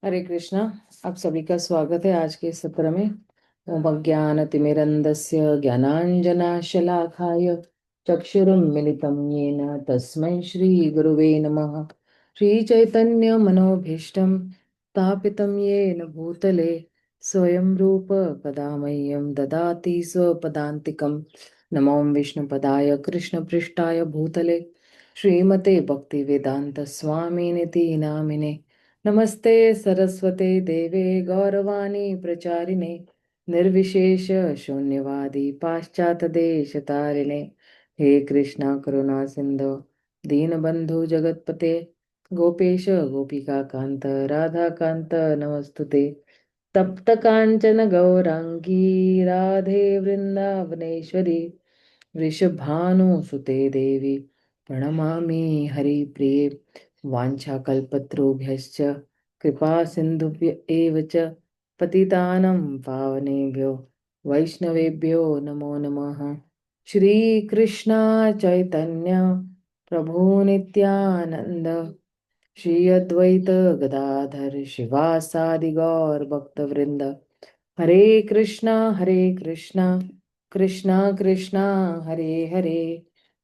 हरे कृष्णा। आप सभी का स्वागत है आज के सत्र में। ओम अज्ञानतिमिरन्धस्य ज्ञानाञ्जनशलाकाय चक्षुरुन्मिलितं येन तस्मै श्रीगुरुवे नमः। श्रीचैतन्यमनोभीष्टं स्थापितं येन भूतले स्वयं रूप कदा मह्यं ददाति स्वपदान्तिकं। नमो विष्णुपदाय कृष्णपृष्ठाय भूतले श्रीमते भक्तिवेदान्तस्वामिनिति नामिने। नमस्ते सरस्वते देवे गौरवाणी प्रचारिणे निर्विशेष शून्यवादी पाश्चात देश तारिणे। हे कृष्णा करुणा सिंधु दीनबंधु जगतपते गोपेश गोपिका कांत राधा कांत नमस्तुते। तप्त कांचन गौरांगी राधे वृंदावनेश्वरी वृषभानुसुते देवी प्रणमामि हरिप्रिये। वाञ्छाकल्पतरुभ्यश्च कृपा सिन्धुभ्य एव च पतितानं पावनेभ्यो वैष्णवेभ्यो नमो नमः। श्रीकृष्ण चैतन्य प्रभु नित्यानंद श्री अद्वैत गदाधर शिवासादि गौर भक्तवृंद। हरे कृष्णा कृष्णा कृष्णा हरे हरे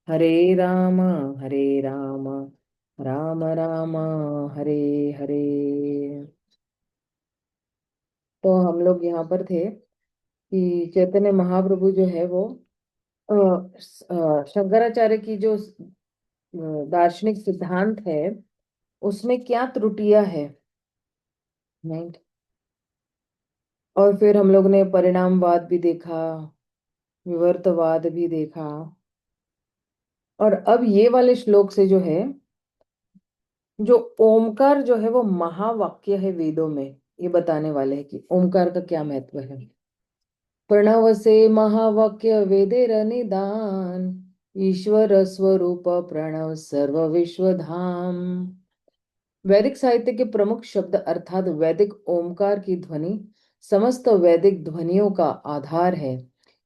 हरे राम हरे राम राम राम हरे हरे। तो हम लोग यहाँ पर थे कि चैतन्य महाप्रभु जो है वो शंकराचार्य की जो दार्शनिक सिद्धांत है उसमें क्या त्रुटियां है। राइट। और फिर हम लोग ने परिणामवाद भी देखा, विवर्तवाद भी देखा। और अब ये वाले श्लोक से जो है, जो ओमकार जो है वो महावाक्य है वेदों में, ये बताने वाले हैं कि ओमकार का क्या महत्व है। प्रणव से महावाक्य वेदेर निदान ईश्वर स्वरूप प्रणव सर्व विश्व धाम। वैदिक साहित्य के प्रमुख शब्द अर्थात वैदिक ओमकार की ध्वनि समस्त वैदिक ध्वनियों का आधार है।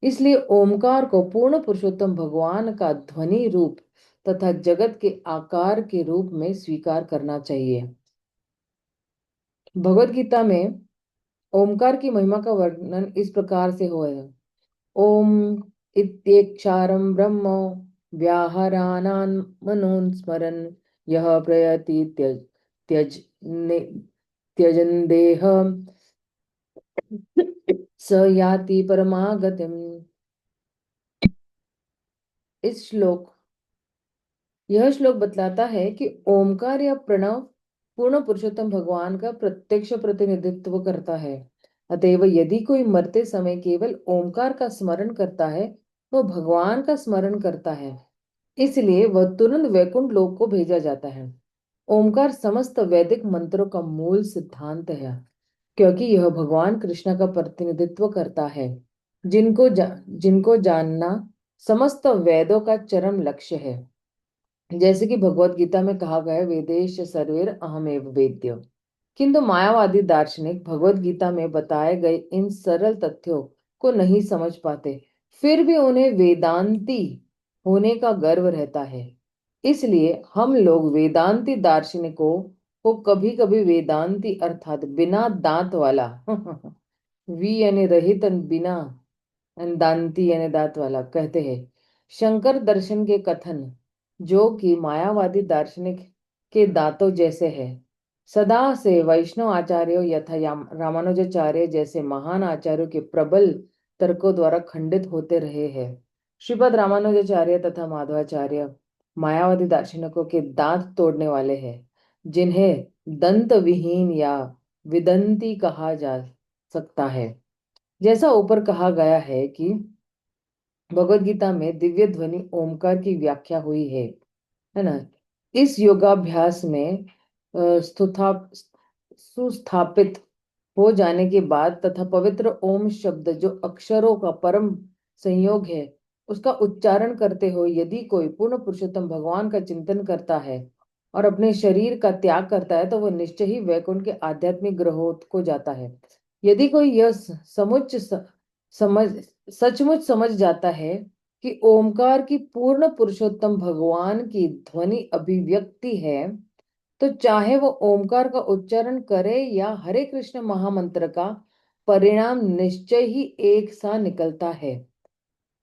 इसलिए ओमकार को पूर्ण पुरुषोत्तम भगवान का ध्वनि रूप तथा जगत के आकार के रूप में स्वीकार करना चाहिए। भगवद गीता में ओमकार की महिमा का वर्णन इस प्रकार से हुआ है। ओम इत्येक्षारं ब्रह्म व्याहरानान् मनोन्स्मरन् यः प्रयति त्यज त्यजन् देह स याति परमागतिम्। इस श्लोक यह श्लोक बतलाता है कि ओमकार या प्रणव पूर्ण पुरुषोत्तम भगवान का प्रत्यक्ष प्रतिनिधित्व करता है। अतएव यदि कोई मरते समय केवल ओमकार का स्मरण करता है वह भगवान का स्मरण करता है, इसलिए वह तुरंत वैकुंठ लोक को भेजा जाता है। ओमकार समस्त वैदिक मंत्रों का मूल सिद्धांत है क्योंकि यह भगवान कृष्ण का प्रतिनिधित्व करता है, जिनको जानना समस्त वेदों का चरम लक्ष्य है। जैसे कि भगवत गीता में कहा गया है, वेदेश सर्वेर अहमेव वेद्य। किंतु मायावादी दार्शनिक भगवत गीता में बताए गए इन सरल तथ्यों को नहीं समझ पाते, फिर भी उन्हें वेदांती होने का गर्व रहता है। इसलिए हम लोग वेदांती दार्शनिकों को कभी कभी वेदांती अर्थात बिना दांत वाला वी यानी रहित बिना दांती यानी दांत वाला कहते हैं। शंकर दर्शन के कथन जो कि मायावादी दार्शनिक के दांतों जैसे है, सदा से वैष्णव आचार्यों यथा रामानुजाचार्य जैसे महान आचार्यों के प्रबल तर्कों द्वारा खंडित होते रहे हैं। श्रीपद रामानुजाचार्य तथा माधवाचार्य मायावादी दार्शनिकों के दांत तोड़ने वाले हैं, जिन्हें दंत विहीन या विदंती कहा जा सकता है। जैसा ऊपर कहा गया है कि भगवद गीता में दिव्य ध्वनि ओमकार की व्याख्या हुई है ना। इस योगाभ्यास में सुस्थापित हो जाने के बाद तथा पवित्र ओम शब्द जो अक्षरों का परम संयोग है उसका उच्चारण करते हुए यदि कोई पूर्ण पुरुषोत्तम भगवान का चिंतन करता है और अपने शरीर का त्याग करता है तो वह निश्चय ही वैकुंठ के आध्यात्मिक ग्रहों को जाता है। यदि कोई यह समझ सचमुच समझ जाता है कि ओमकार की पूर्ण पुरुषोत्तम भगवान की ध्वनि अभिव्यक्ति है तो चाहे वो ओमकार का उच्चारण करे या हरे कृष्ण महामंत्र का, परिणाम निश्चय ही एक सा निकलता है।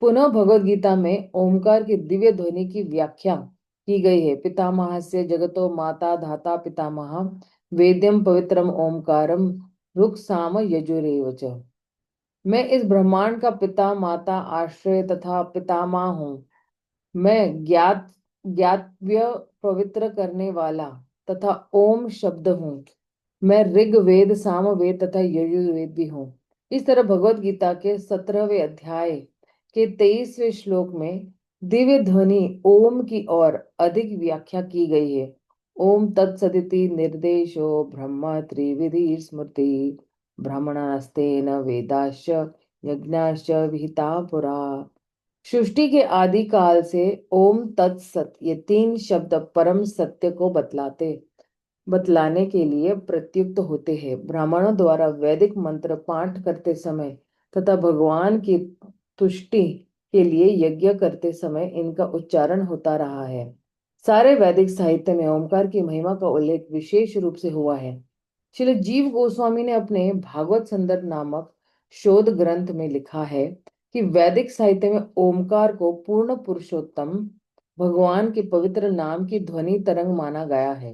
पुनः भगवद गीता में ओमकार की दिव्य ध्वनि की व्याख्या की गई है। पितामहस्य जगतो माता धाता पितामह, वेद्यम पवित्रम ओमकारम, रुक साम यजुरेव च। मैं इस ब्रह्मांड का पिता माता आश्रय तथा पितामह हूँ। मैं ज्ञातव्य पवित्र करने वाला तथा ओम शब्द हूँ। मैं ऋग्वेद सामवेद तथा यजुर्वेद भी हूँ। इस तरह भगवत गीता के 17वें अध्याय के 23वें श्लोक में दिव्य ध्वनि ओम की ओर अधिक व्याख्या की गई है। ओम तत्सदिति निर्देशो ब्रह्म त्रिविधि स्मृति, ब्राह्मणास्तेन वेदाश्च यज्ञाश्च विहिता पुरा। सृष्टि के आदि काल से ओम तत्सत ये तीन शब्द परम सत्य को बतलाने के लिए प्रयुक्त होते हैं। ब्राह्मणों द्वारा वैदिक मंत्र पाठ करते समय तथा भगवान की तुष्टि के लिए यज्ञ करते समय इनका उच्चारण होता रहा है। सारे वैदिक साहित्य में ओमकार की महिमा का उल्लेख विशेष रूप से हुआ है। श्री जीव गोस्वामी ने अपने भागवत संदर्भ नामक शोध ग्रंथ में लिखा है कि वैदिक साहित्य में ओमकार को पूर्ण पुरुषोत्तम भगवान के पवित्र नाम की ध्वनि तरंग माना गया है।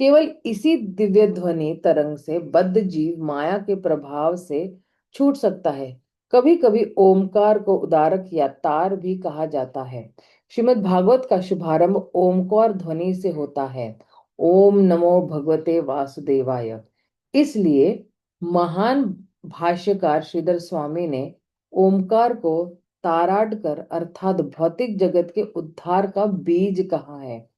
केवल इसी दिव्य ध्वनि तरंग से बद्ध जीव माया के प्रभाव से छूट सकता है। कभी कभी ओमकार को उदारक या तार भी कहा जाता है। श्रीमद् भागवत का शुभारंभ ओमकार ध्वनि से होता है, ओम नमो भगवते वासुदेवाय। इसलिए महान भाष्यकार श्रीधर स्वामी ने ओमकार को ताराडकर अर्थात भौतिक जगत के उद्धार का बीज कहा है।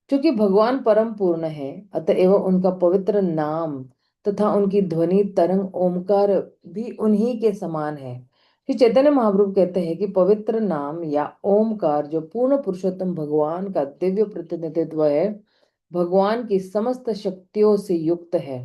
क्योंकि भगवान परम पूर्ण है, अतएव उनका पवित्र नाम तथा उनकी ध्वनि तरंग ओमकार भी उन्हीं के समान है। श्री चैतन्य महाप्रभु कहते हैं कि पवित्र नाम या ओमकार जो पूर्ण पुरुषोत्तम भगवान का दिव्य प्रतिनिधित्व है, भगवान की समस्त शक्तियों से युक्त है।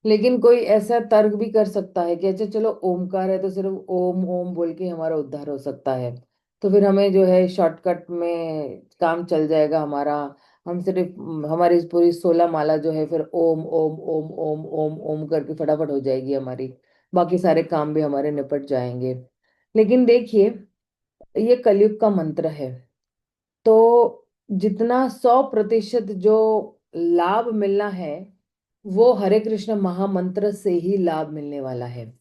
लेकिन कोई ऐसा तर्क भी कर सकता है कि अच्छा चलो ओमकार है तो सिर्फ ओम ओम बोल के हमारा उद्धार हो सकता है, तो फिर हमें जो है शॉर्टकट में काम चल जाएगा हमारा। हम सिर्फ हमारी इस पूरी 16 माला जो है फिर ओम ओम ओम ओम ओम ओम करके फटाफट हो जाएगी हमारी, बाकी सारे काम भी हमारे निपट जाएंगे। लेकिन देखिए, ये कलयुग का मंत्र है, तो जितना 100% जो लाभ मिलना है वो हरे कृष्ण महामंत्र से ही लाभ मिलने वाला है।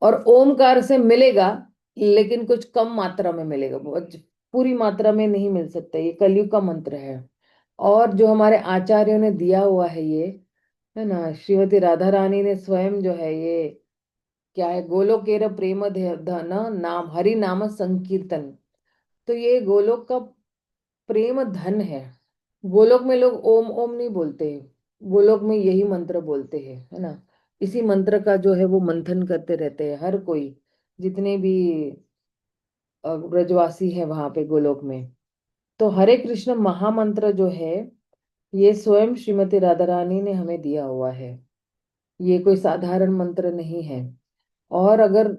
और ओमकार से मिलेगा, लेकिन कुछ कम मात्रा में मिलेगा, बहुत पूरी मात्रा में नहीं मिल सकता। ये कलयुग का मंत्र है। और जो हमारे आचार्यों ने दिया हुआ है ये, है ना, श्रीमती राधा रानी ने स्वयं जो है ये क्या है, गोलोकेर प्रेम धन नाम हरि नाम संकीर्तन। तो ये गोलोक का प्रेम धन है। गोलोक में लोग ओम ओम नहीं बोलते हैं, गोलोक में यही मंत्र बोलते हैं, है ना। इसी मंत्र का जो है वो मंथन करते रहते हैं हर कोई, जितने भी ब्रजवासी है वहां पे गोलोक में। तो हरे कृष्ण महामंत्र जो है ये स्वयं श्रीमती राधा रानी ने हमें दिया हुआ है। ये कोई साधारण मंत्र नहीं है। और अगर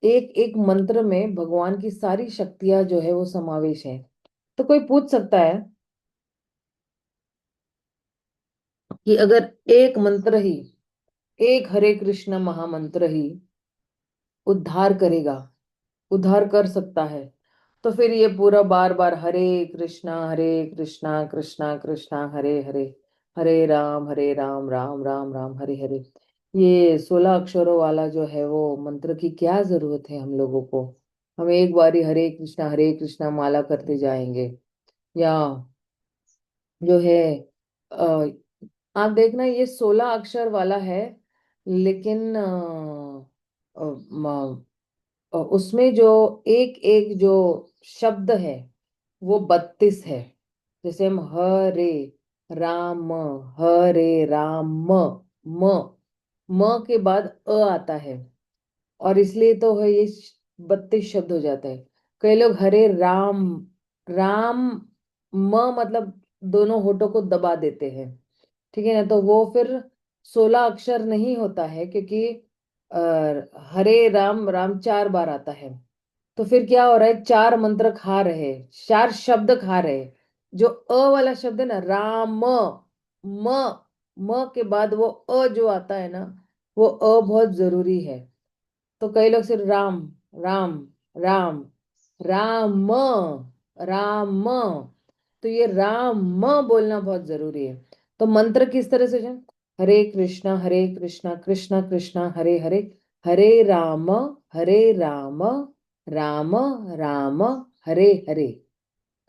एक एक मंत्र में भगवान की सारी शक्तियां जो है वो समावेश है, तो कोई पूछ सकता है कि अगर एक मंत्र ही, एक हरे कृष्ण महामंत्र ही उद्धार करेगा, उद्धार कर सकता है, तो फिर ये पूरा बार बार हरे कृष्णा कृष्णा कृष्णा हरे हरे, हरे राम राम राम राम हरे हरे, ये 16 अक्षरों वाला जो है वो मंत्र की क्या जरूरत है हम लोगों को। हम एक बारी हरे कृष्णा माला करते जाएंगे। या जो है आप देखना ये 16 अक्षर वाला है, लेकिन अ, म- उसमें जो एक एक जो शब्द है वो 32 है। जैसे हम राम हरे राम म म के बाद आता है, और इसलिए तो है ये 32 शब्द हो जाता है। कई लोग हरे राम राम म मतलब दोनों होठों को दबा देते हैं, ठीक है ना, तो वो फिर 16 अक्षर नहीं होता है, क्योंकि अ, हरे राम राम 4 बार आता है। तो फिर क्या हो रहा है, 4 मंत्र खा रहे, 4 शब्द खा रहे, जो अ वाला शब्द है ना, राम, म म के बाद वो अ जो आता है ना, वो अ बहुत जरूरी है। तो कई लोग सिर्फ राम, राम, राम, राम, राम, तो ये राम बोलना बहुत जरूरी है। तो मंत्र किस तरह से जाए? हरे कृष्णा कृष्णा कृष्णा हरे हरे, हरे राम, हरे राम, राम राम, हरे हरे।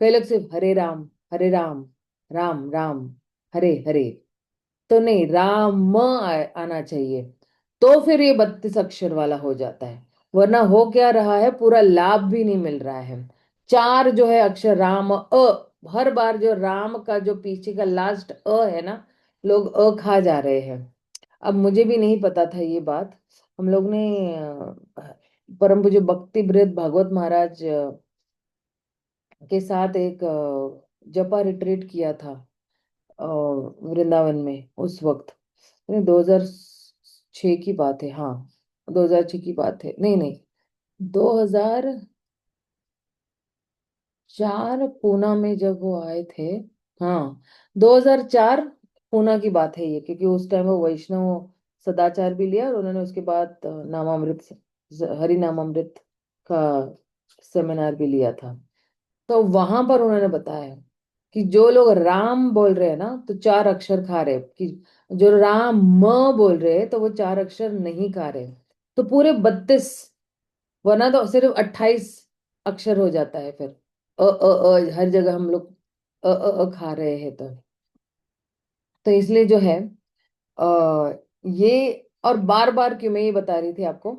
कई लोग सिर्फ हरे राम, हरे राम, राम राम, हरे हरे। तो नहीं, राम आना चाहिए, तो फिर ये 32 अक्षर वाला हो जाता है। वरना हो क्या रहा है, पूरा लाभ भी नहीं मिल रहा है। चार जो है अक्षर राम हर बार जो राम का जो पीछे का लास्ट है ना, लोग खा जा रहे हैं। अब मुझे भी नहीं पता था ये बात। हम लोग ने परम पूज्य भक्ति बृहद भागवत महाराज के साथ एक जपा रिट्रीट किया था वृंदावन में उस वक्त। 2006 की बात है, हाँ 2006 की बात है, नहीं नहीं, 2004 पूना में जब वो आए थे। हाँ 2004 पूना की बात है ये, क्योंकि उस टाइम वो वैष्णव सदाचार भी लिया और उन्होंने उसके बाद नामामृत, हरि नामामृत का सेमिनार भी लिया था। तो वहां पर उन्होंने बताया कि जो लोग राम बोल रहे हैं ना, तो चार अक्षर खा रहे, कि जो राम म बोल रहे हैं तो वो चार अक्षर नहीं खा रहे। तो पूरे 32, वरना तो सिर्फ 28 अक्षर हो जाता है फिर। हर जगह हम लोग खा रहे हैं। तो इसलिए जो है ये, और बार बार क्यों, मैं ये बता रही थी आपको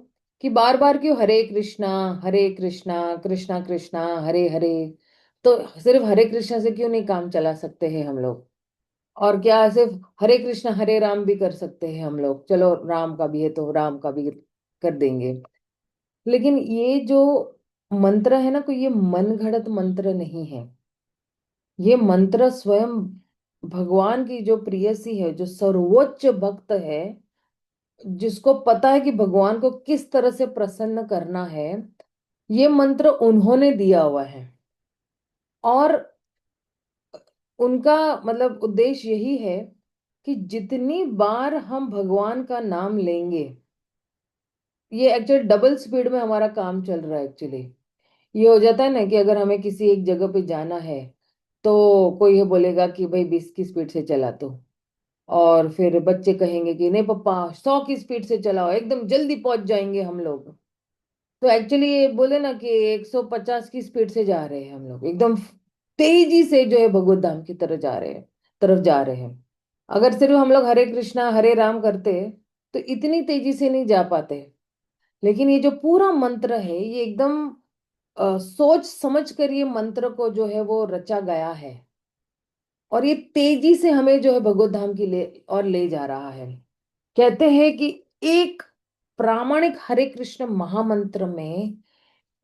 कि बार बार क्यों हरे कृष्णा कृष्णा कृष्णा हरे हरे। तो सिर्फ हरे कृष्णा से क्यों नहीं काम चला सकते हैं हम लोग? और क्या सिर्फ हरे कृष्णा हरे राम भी कर सकते हैं हम लोग? चलो राम का भी है तो राम का भी कर देंगे। लेकिन ये जो मंत्र है ना, कोई ये मन घड़त मंत्र नहीं है। ये मंत्र स्वयं भगवान की जो प्रियसी है, जो सर्वोच्च भक्त है, जिसको पता है कि भगवान को किस तरह से प्रसन्न करना है, ये मंत्र उन्होंने दिया हुआ है। और उनका मतलब उद्देश्य यही है कि जितनी बार हम भगवान का नाम लेंगे, ये एक्चुअली डबल स्पीड में हमारा काम चल रहा है एक्चुअली। ये हो जाता है ना कि अगर हमें किसी एक जगह पे जाना है, तो कोई ये बोलेगा कि भाई 20 की स्पीड से चला तो, और फिर बच्चे कहेंगे कि नहीं पापा 100 की स्पीड से चलाओ, एकदम जल्दी पहुंच जाएंगे हम लोग। तो एक्चुअली ये बोले ना कि 150 की स्पीड से जा रहे हैं हम लोग, एकदम तेजी से जो है भगवत धाम की तरफ जा रहे हैं, तरफ जा रहे हैं। अगर सिर्फ हम लोग हरे कृष्णा हरे राम करते तो इतनी तेजी से नहीं जा पाते। लेकिन ये जो पूरा मंत्र है, ये एकदम सोच समझ कर ये मंत्र को जो है वो रचा गया है, और ये तेजी से हमें जो है भगवत धाम की ले जा रहा है। कहते हैं कि एक प्रामाणिक हरे कृष्ण महामंत्र में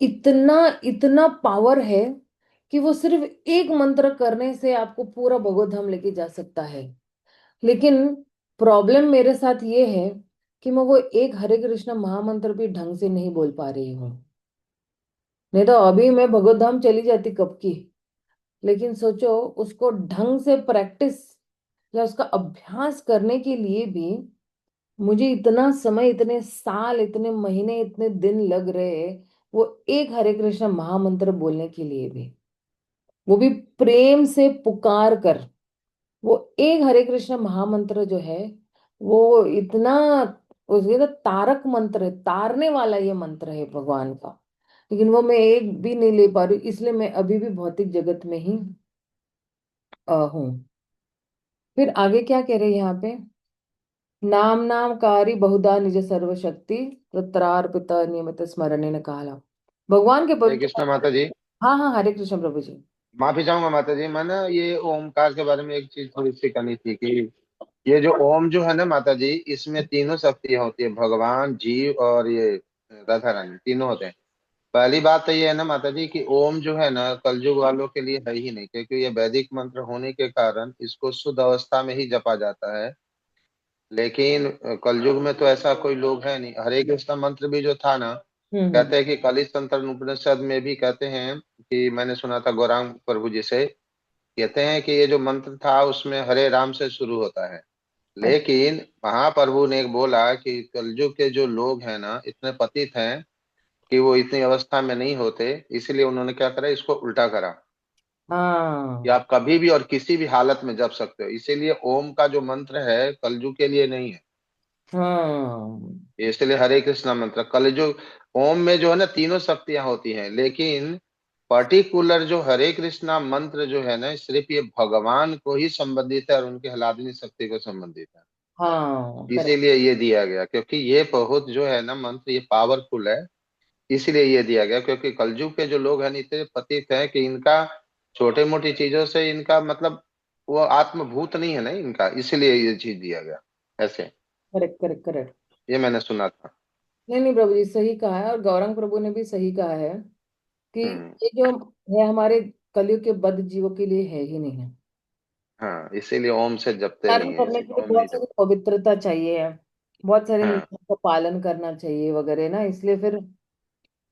इतना इतना पावर है कि वो सिर्फ एक मंत्र करने से आपको पूरा भगवत धाम लेके जा सकता है। लेकिन प्रॉब्लम मेरे साथ ये है कि मैं वो एक हरे कृष्ण महामंत्र भी ढंग से नहीं बोल पा रही हूँ। नहीं तो अभी मैं भगवत धाम चली जाती कब की। लेकिन सोचो, उसको ढंग से प्रैक्टिस या उसका अभ्यास करने के लिए भी मुझे इतना समय, इतने साल, इतने महीने, इतने दिन लग रहे हैं, वो एक हरे कृष्ण महामंत्र बोलने के लिए भी, वो भी प्रेम से पुकार कर। वो एक हरे कृष्ण महामंत्र जो है, वो इतना, उसके तो तारक मंत्र है, तारने वाला ये मंत्र है भगवान का। लेकिन वो मैं एक भी नहीं ले पा रही, इसलिए मैं अभी भी भौतिक जगत में ही हूँ। फिर आगे क्या कह रहे हैं यहाँ पे? नाम नाम कारी बहुधा निज सर्वशक्ति, तत्रार्पित नियमित स्मरणे न काला। भगवान के हरे पवित्र। कृष्ण माता जी। हाँ हाँ, हरे कृष्ण प्रभु जी। माफी चाहूंगा माता जी, मैं ना ये ओमकार के बारे में एक चीज थोड़ी सी करनी थी कि ये जो ओम जो है ना माता जी, इसमें तीनों शक्तियां होती है, भगवान, जीव और ये राधा रानी, तीनों होते हैं। पहली बात तो ये है ना माता जी कि ओम जो है ना कलयुग वालों के लिए है ही नहीं, क्योंकि ये वैदिक मंत्र होने के कारण इसको शुद्ध अवस्था में ही जपा जाता है। लेकिन कलयुग में तो ऐसा कोई लोग है नहीं। हरे कृष्ण मंत्र भी जो था ना, हम्म। कहते हैं कि कलिश तंत्र उपनिषद में भी कहते हैं कि मैंने सुना था गौरांग प्रभु जी से कहते हैं कि ये जो मंत्र था उसमें हरे राम से शुरू होता है, अच्छा। लेकिन महाप्रभु ने बोला कि कलयुग के जो लोग हैं ना इतने पतित हैं कि वो इतनी अवस्था में नहीं होते, इसलिए उन्होंने क्या करा, इसको उल्टा करा कि हाँ आप कभी भी और किसी भी हालत में जप सकते हो। इसीलिए ओम का जो मंत्र है कलयुग के लिए नहीं है, हाँ इसलिए हरे कृष्णा मंत्र कलयुग। ओम में जो है ना तीनों शक्तियां होती हैं, लेकिन पर्टिकुलर जो हरे कृष्णा मंत्र जो है ना सिर्फ ये भगवान को ही संबंधित है और उनके हलादनी शक्ति को संबंधित है। हाँ करेक्ट। इसीलिए ये दिया गया, क्योंकि ये बहुत जो है ना मंत्र ये पावरफुल है। इसीलिए ये दिया गया, क्योंकि कलयुग के जो लोग हैं ना, इतने पतित हैं कि इनका छोटे मोटी चीजों से इनका मतलब वो आत्मभूत नहीं है ना इनका, इसलिए ये चीज दिया गया ऐसे। Correct correct correct. ये मैंने सुना था। नहीं नहीं प्रभु जी सही कहा है, और गौरंग प्रभु ने भी सही कहा है कि हम्म। ये जो है हमारे कलयुग के बद्ध जीवों के लिए है ही नहीं है। हाँ, इसीलिए ओम से जपते कार्य नहीं है, करने के इसलिए लिए ओम नहीं बहुत जप। सारी पवित्रता चाहिए है, बहुत सारे हाँ। नियमों का पालन करना चाहिए वगैरह ना, इसलिए फिर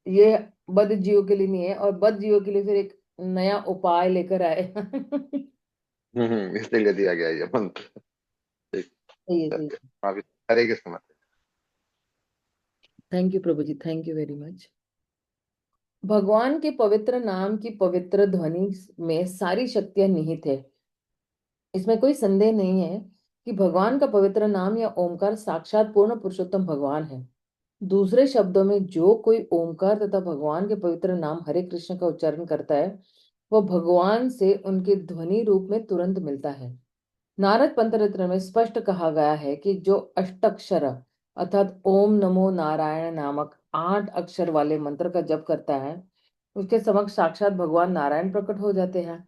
ये बद्ध जीवों के लिए नहीं है, और बद्ध जीवों के लिए फिर एक नया उपाय लेकर आए। इसीलिए दिया गया ये मंत्र। ठीक। सही है सही चलिए, है। अभी हरे कृष्ण मंत्र। थैंक यू प्रभु जी, थैंक यू वेरी मच। भगवान के पवित्र नाम की पवित्र ध्वनि में सारी शक्तियां निहित है। इसमें कोई संदेह नहीं है कि भगवान का पवित्र नाम या ओमकार साक्षात पूर्ण पुरुषोत्तम भगवान है। दूसरे शब्दों में, जो कोई ओमकार तथा भगवान के पवित्र नाम हरे कृष्ण का उच्चारण करता है, वह भगवान से उनके ध्वनि रूप में तुरंत मिलता है। नारद पंचरत्न में स्पष्ट कहा गया है कि जो अष्टाक्षर अर्थात ओम नमो नारायण नामक 8 अक्षर वाले मंत्र का जप करता है, उसके समक्ष साक्षात भगवान नारायण प्रकट हो जाते हैं।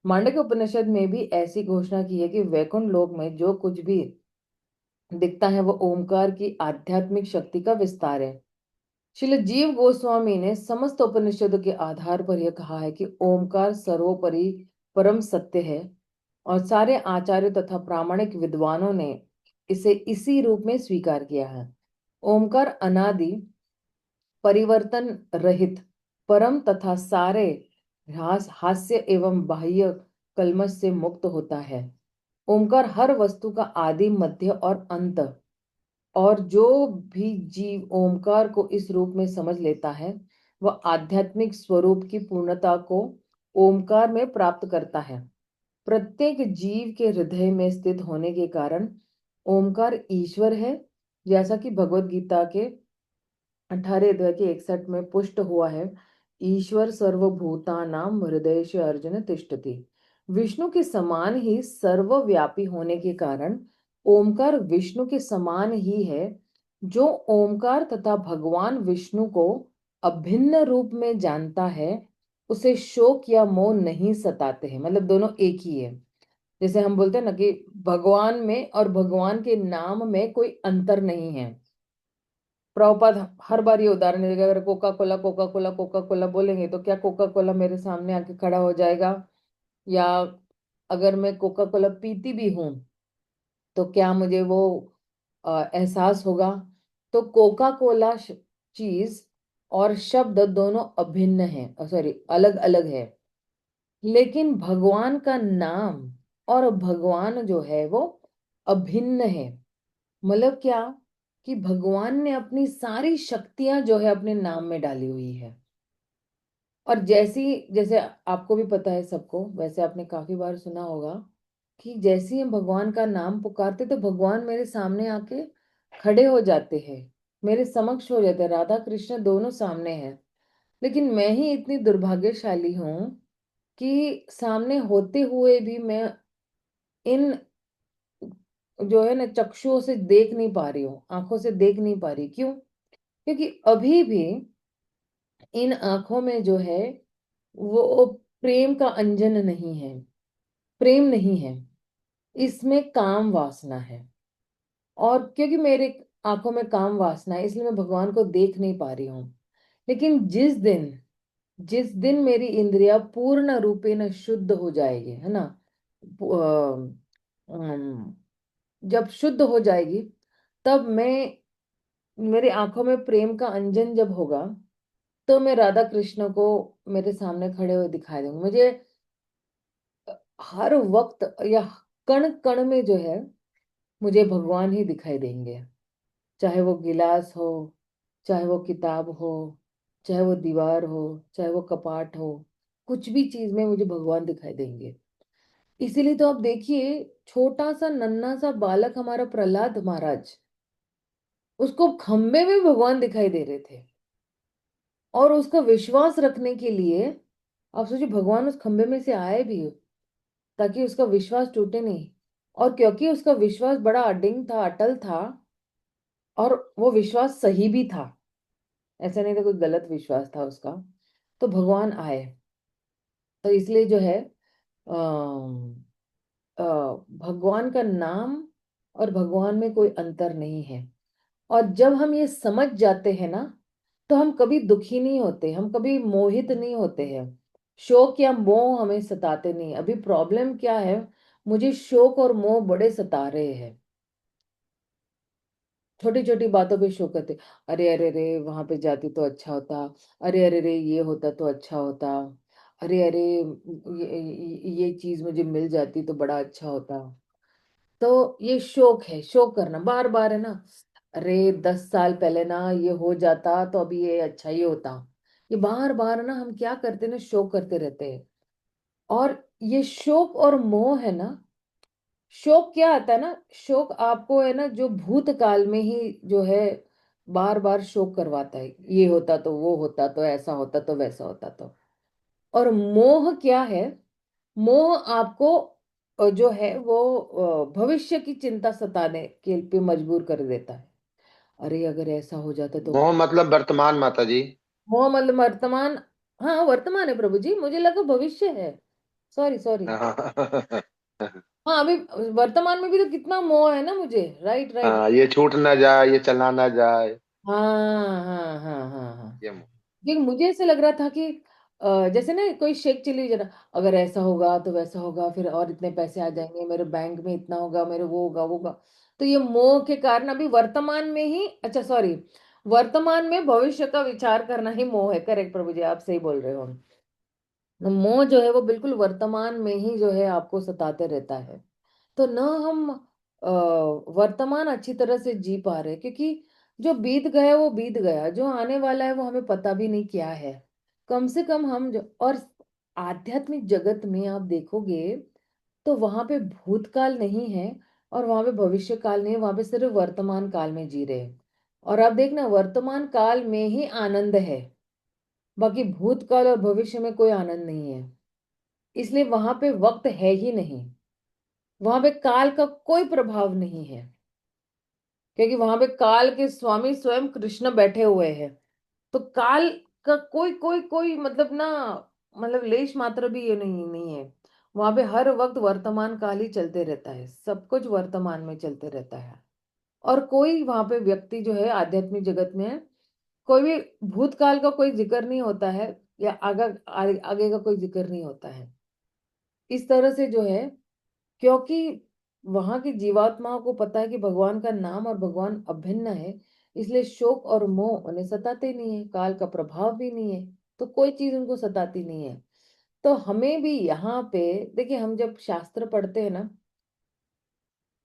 मांडक्य उपनिषद में भी ऐसी घोषणा की है कि वैकुंठ लोक में जो कुछ भी दिखता है वह ओमकार की आध्यात्मिक शक्ति का विस्तार है। श्रील जीव गोस्वामी ने समस्त उपनिषदों के आधार पर यह कहा है कि ओमकार सर्वोपरि परम सत्य है, और सारे आचार्य तथा प्रामाणिक विद्वानों ने इसे इसी रूप में स्वीकार किया है। ओमकार अनादि, परिवर्तन रहित, परम तथा सारे हास्य एवं बाह्य कल्मश से मुक्त होता है। ओमकार हर वस्तु का आदि मध्य और अंत, और जो भी जीव ओमकार को इस रूप में समझ लेता है वह आध्यात्मिक स्वरूप की पूर्णता को ओमकार में प्राप्त करता है। प्रत्येक जीव के हृदय में स्थित होने के कारण ओमकार ईश्वर है, जैसा कि भगवत गीता के 18 अध्याय के 61 में पुष्ट हुआ है। ईश्वर सर्वभूतानां हृदय से अर्जुन तिष्ठति। विष्णु के समान ही सर्वव्यापी होने के कारण ओमकार विष्णु के समान ही है। जो ओमकार तथा भगवान विष्णु को अभिन्न रूप में जानता है, उसे शोक या मोह नहीं सताते हैं, मतलब दोनों एक ही है। जैसे हम बोलते हैं ना कि भगवान में और भगवान के नाम में कोई अंतर नहीं है। प्रभुपाद हर बार ये उदाहरण देगा, अगर Coca Cola Coca Cola Coca Cola बोलेंगे तो क्या कोका कोला मेरे सामने आके खड़ा हो जाएगा, या अगर मैं कोका कोला पीती भी हूं तो क्या मुझे वो एहसास होगा? तो कोका कोला चीज और शब्द दोनों अभिन्न है, सॉरी अलग अलग है, लेकिन भगवान का नाम और भगवान जो है वो अभिन्न है। मतलब क्या, कि भगवान ने अपनी सारी शक्तियां जो है अपने नाम में डाली हुई है। और जैसी, जैसे आपको भी पता है सबको, वैसे आपने काफी बार सुना होगा कि जैसे ही हम भगवान का नाम पुकारते तो भगवान मेरे सामने आके खड़े हो जाते हैं, मेरे समक्ष हो जाते हैं, राधा कृष्ण दोनों सामने हैं। लेकिन मैं ही इतनी दुर्भाग्यशाली हूं कि सामने होते हुए भी मैं इन जो है ना चक्षुओं से देख नहीं पा रही हूँ, आंखों से देख नहीं पा रही। क्यों? क्योंकि अभी भी इन आंखों में जो है वो प्रेम का अंजन नहीं है, प्रेम नहीं है, इसमें काम वासना है। और क्योंकि मेरे आंखों में काम वासना है, इसलिए मैं भगवान को देख नहीं पा रही हूँ। लेकिन जिस दिन मेरी इंद्रिया पूर्ण रूपेण शुद्ध हो जाएगी, है ना, जब शुद्ध हो जाएगी, तब मैं, मेरी आंखों में प्रेम का अंजन जब होगा, तो मैं राधा कृष्ण को मेरे सामने खड़े हुए दिखाई दूंगी। मुझे हर वक्त या कण कण में जो है मुझे भगवान ही दिखाई देंगे। चाहे वो गिलास हो, चाहे वो किताब हो, चाहे वो दीवार हो, चाहे वो कपाट हो, कुछ भी चीज में मुझे भगवान दिखाई देंगे। इसीलिए तो आप देखिए, छोटा सा नन्हा सा बालक हमारा प्रहलाद महाराज, उसको खंबे में भगवान दिखाई दे रहे थे। और उसका विश्वास रखने के लिए आप सोचिए, भगवान उस खंबे में से आए भी ताकि उसका विश्वास टूटे नहीं। और क्योंकि उसका विश्वास बड़ा अडिग था, अटल था, और वो विश्वास सही भी था, ऐसा नहीं था कोई गलत विश्वास था उसका, तो भगवान आए। तो इसलिए जो है अम, अ, भगवान का नाम और भगवान में कोई अंतर नहीं है। और जब हम ये समझ जाते हैं ना, तो हम कभी दुखी नहीं होते, हम कभी मोहित नहीं होते हैं। शोक या मोह हमें सताते नहीं। अभी प्रॉब्लम क्या है, मुझे शोक और मोह बड़े सता रहे हैं। छोटी छोटी बातों पे शोक करते, अरे अरे रे वहां पे जाती तो अच्छा होता, अरे अरे रे ये होता तो अच्छा होता, अरे अरे ये चीज मुझे मिल जाती तो बड़ा अच्छा होता। तो ये शोक है, शोक करना बार बार है ना। अरे 10 साल पहले ना ये हो जाता तो अभी ये अच्छा ही होता। ये बार बार ना हम क्या करते हैं ना, शोक करते रहते हैं। और ये शोक और मोह है ना, शोक क्या आता है ना, शोक आपको है ना जो भूतकाल में ही जो है बार बार शोक करवाता है, ये होता तो वो होता तो ऐसा होता तो वैसा होता तो। और मोह क्या है, मोह आपको जो है वो भविष्य की चिंता सताने के पे मजबूर कर देता है। अरे अगर ऐसा हो जाता तो। मोह मतलब वर्तमान माता जी। मोह मतलब वर्तमान। हाँ वर्तमान है प्रभु जी, मुझे लगा भविष्य है। Sorry sorry. हाँ। हाँ अभी वर्तमान में भी तो कितना मोह है ना मुझे, राइट राइट। हाँ, ये छूट ना जाए, ये चला ना जाए। हाँ हाँ हाँ हाँ हाँ। ये मोह। ये मुझे ऐसे लग रहा था कि जैसे ना कोई शेख चिल्ली जरा, अगर ऐसा होगा तो वैसा होगा, फिर और इतने पैसे आ जाएंगे मेरे बैंक में, इतना होगा मेरे, वो होगा वो होगा। तो ये मोह के कारण अभी वर्तमान में ही, अच्छा सॉरी, वर्तमान में भविष्य का विचार करना ही मोह है। करेक्ट प्रभु जी, आप सही बोल रहे हो। मोह जो है वो बिल्कुल वर्तमान में ही जो है आपको सताते रहता है। तो न हम वर्तमान अच्छी तरह से जी पा रहे, क्योंकि जो बीत गया वो बीत गया, जो आने वाला है वो हमें पता भी नहीं क्या है। कम से कम हम जो, और आध्यात्मिक जगत में आप देखोगे तो वहां पे भूतकाल नहीं है और वहां पे भविष्य काल नहीं है, वहां पे सिर्फ वर्तमान काल में जी रहे हैं। और आप देखना वर्तमान काल में ही आनंद है, बाकी भूतकाल और भविष्य में कोई आनंद नहीं है। इसलिए वहां पे वक्त है ही नहीं, वहां पे काल का कोई प्रभाव नहीं है, क्योंकि वहां पे काल के स्वामी स्वयं कृष्ण बैठे हुए हैं। तो काल का कोई कोई कोई मतलब ना, मतलब लेश मात्र भी ये नहीं नहीं है। वहां पे हर वक्त वर्तमान काल ही चलते रहता है, सब कुछ वर्तमान में चलते रहता है। और कोई वहां पे व्यक्ति जो है आध्यात्मिक जगत में, कोई भी भूतकाल का कोई जिक्र नहीं होता है, या आगे का कोई जिक्र नहीं होता है। इस तरह से जो है, क्योंकि वहां की जीवात्माओं को पता है कि भगवान का नाम और भगवान अभिन्न है, इसलिए शोक और मोह उन्हें सताते नहीं है, काल का प्रभाव भी नहीं है, तो कोई चीज उनको सताती नहीं है। तो हमें भी यहाँ पे देखिए, हम जब शास्त्र पढ़ते हैं ना,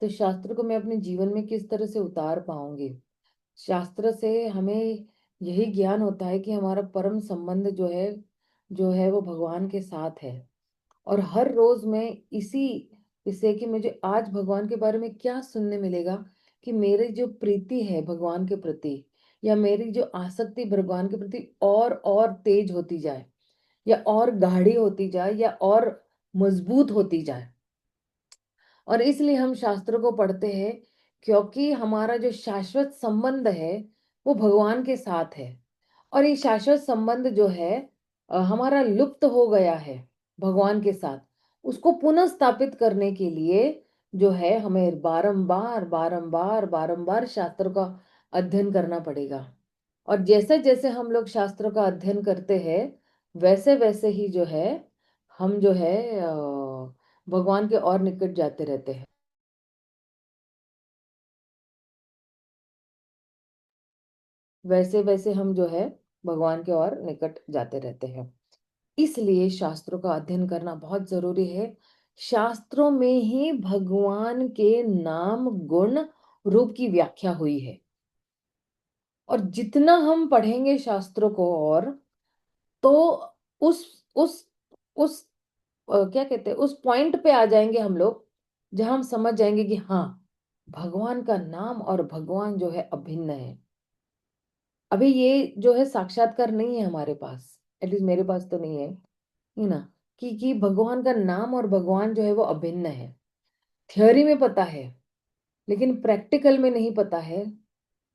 तो शास्त्र को मैं अपने जीवन में किस तरह से उतार पाऊंगी। शास्त्र से हमें यही ज्ञान होता है कि हमारा परम संबंध जो है वो भगवान के साथ है। और हर रोज मैं इसी इससे कि मुझे आज भगवान के बारे में क्या सुनने मिलेगा, कि मेरी जो प्रीति है भगवान के प्रति, या मेरी जो आसक्ति भगवान के प्रति और तेज होती जाए, या और गाढ़ी होती जाए, या और मजबूत होती जाए। और इसलिए हम शास्त्रों को पढ़ते हैं, क्योंकि हमारा जो शाश्वत संबंध है वो भगवान के साथ है। और ये शाश्वत संबंध जो है हमारा लुप्त हो गया है भगवान के साथ, उसको पुनः स्थापित करने के लिए जो है हमें बारंबार बारंबार बारंबार शास्त्र का अध्ययन करना पड़ेगा। और जैसे जैसे हम लोग शास्त्रों का अध्ययन करते हैं, वैसे वैसे ही जो है हम जो है भगवान के और निकट जाते रहते हैं। वैसे वैसे हम जो है भगवान के और निकट जाते रहते हैं। इसलिए शास्त्रों का अध्ययन करना बहुत जरूरी है। शास्त्रों में ही भगवान के नाम गुण रूप की व्याख्या हुई है। और जितना हम पढ़ेंगे शास्त्रों को, और तो उस उस उस क्या कहते हैं, उस पॉइंट पे आ जाएंगे हम लोग जहां हम समझ जाएंगे कि हाँ, भगवान का नाम और भगवान जो है अभिन्न है। अभी ये जो है साक्षात्कार नहीं है हमारे पास, एटलीस्ट मेरे पास तो नहीं है ना, कि भगवान का नाम और भगवान जो है वो अभिन्न है। थ्योरी में पता है, लेकिन प्रैक्टिकल में नहीं पता है,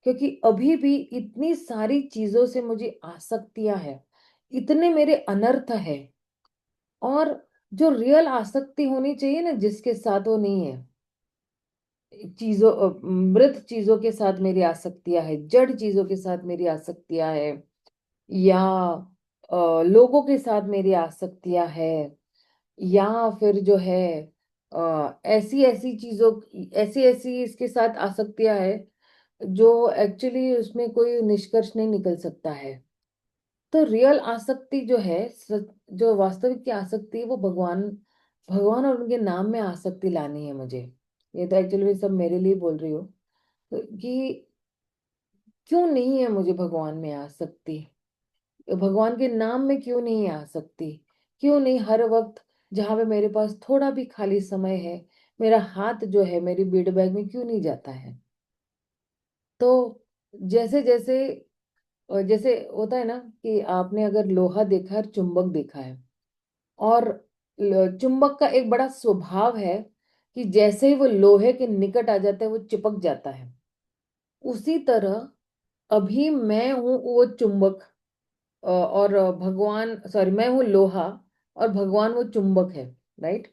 क्योंकि अभी भी इतनी सारी चीजों से मुझे आसक्तियां है, इतने मेरे अनर्थ है। और जो रियल आसक्ति होनी चाहिए ना, जिसके साथ वो नहीं है। चीजों मृत चीजों के साथ मेरी आसक्तियां है, जड़ चीजों के साथ मेरी आसक्तियां है, या लोगों के साथ मेरी आसक्तियां है, या फिर जो है ऐसी ऐसी चीजों, ऐसी ऐसी इसके साथ आसक्तियां है जो एक्चुअली उसमें कोई निष्कर्ष नहीं निकल सकता है। तो रियल आसक्ति जो है, जो वास्तविक की आसक्ति है, वो भगवान, भगवान और उनके नाम में आसक्ति लानी है मुझे। ये तो एक्चुअली सब मेरे लिए बोल रही हो, तो कि क्यों नहीं है मुझे भगवान में आसक्ति, भगवान के नाम में क्यों नहीं आ सकती, क्यों नहीं हर वक्त जहां पे मेरे पास थोड़ा भी खाली समय है, मेरा हाथ जो है मेरी बीड बैग में क्यों नहीं जाता है। तो जैसे जैसे जैसे होता है ना कि आपने अगर लोहा देखा है और चुंबक देखा है, और चुंबक का एक बड़ा स्वभाव है कि जैसे ही वो लोहे के निकट आ जाता है वो चिपक जाता है। उसी तरह अभी मैं हूं वो चुंबक, और भगवान, सॉरी, मैं हूँ लोहा और भगवान वो चुंबक है, राइट।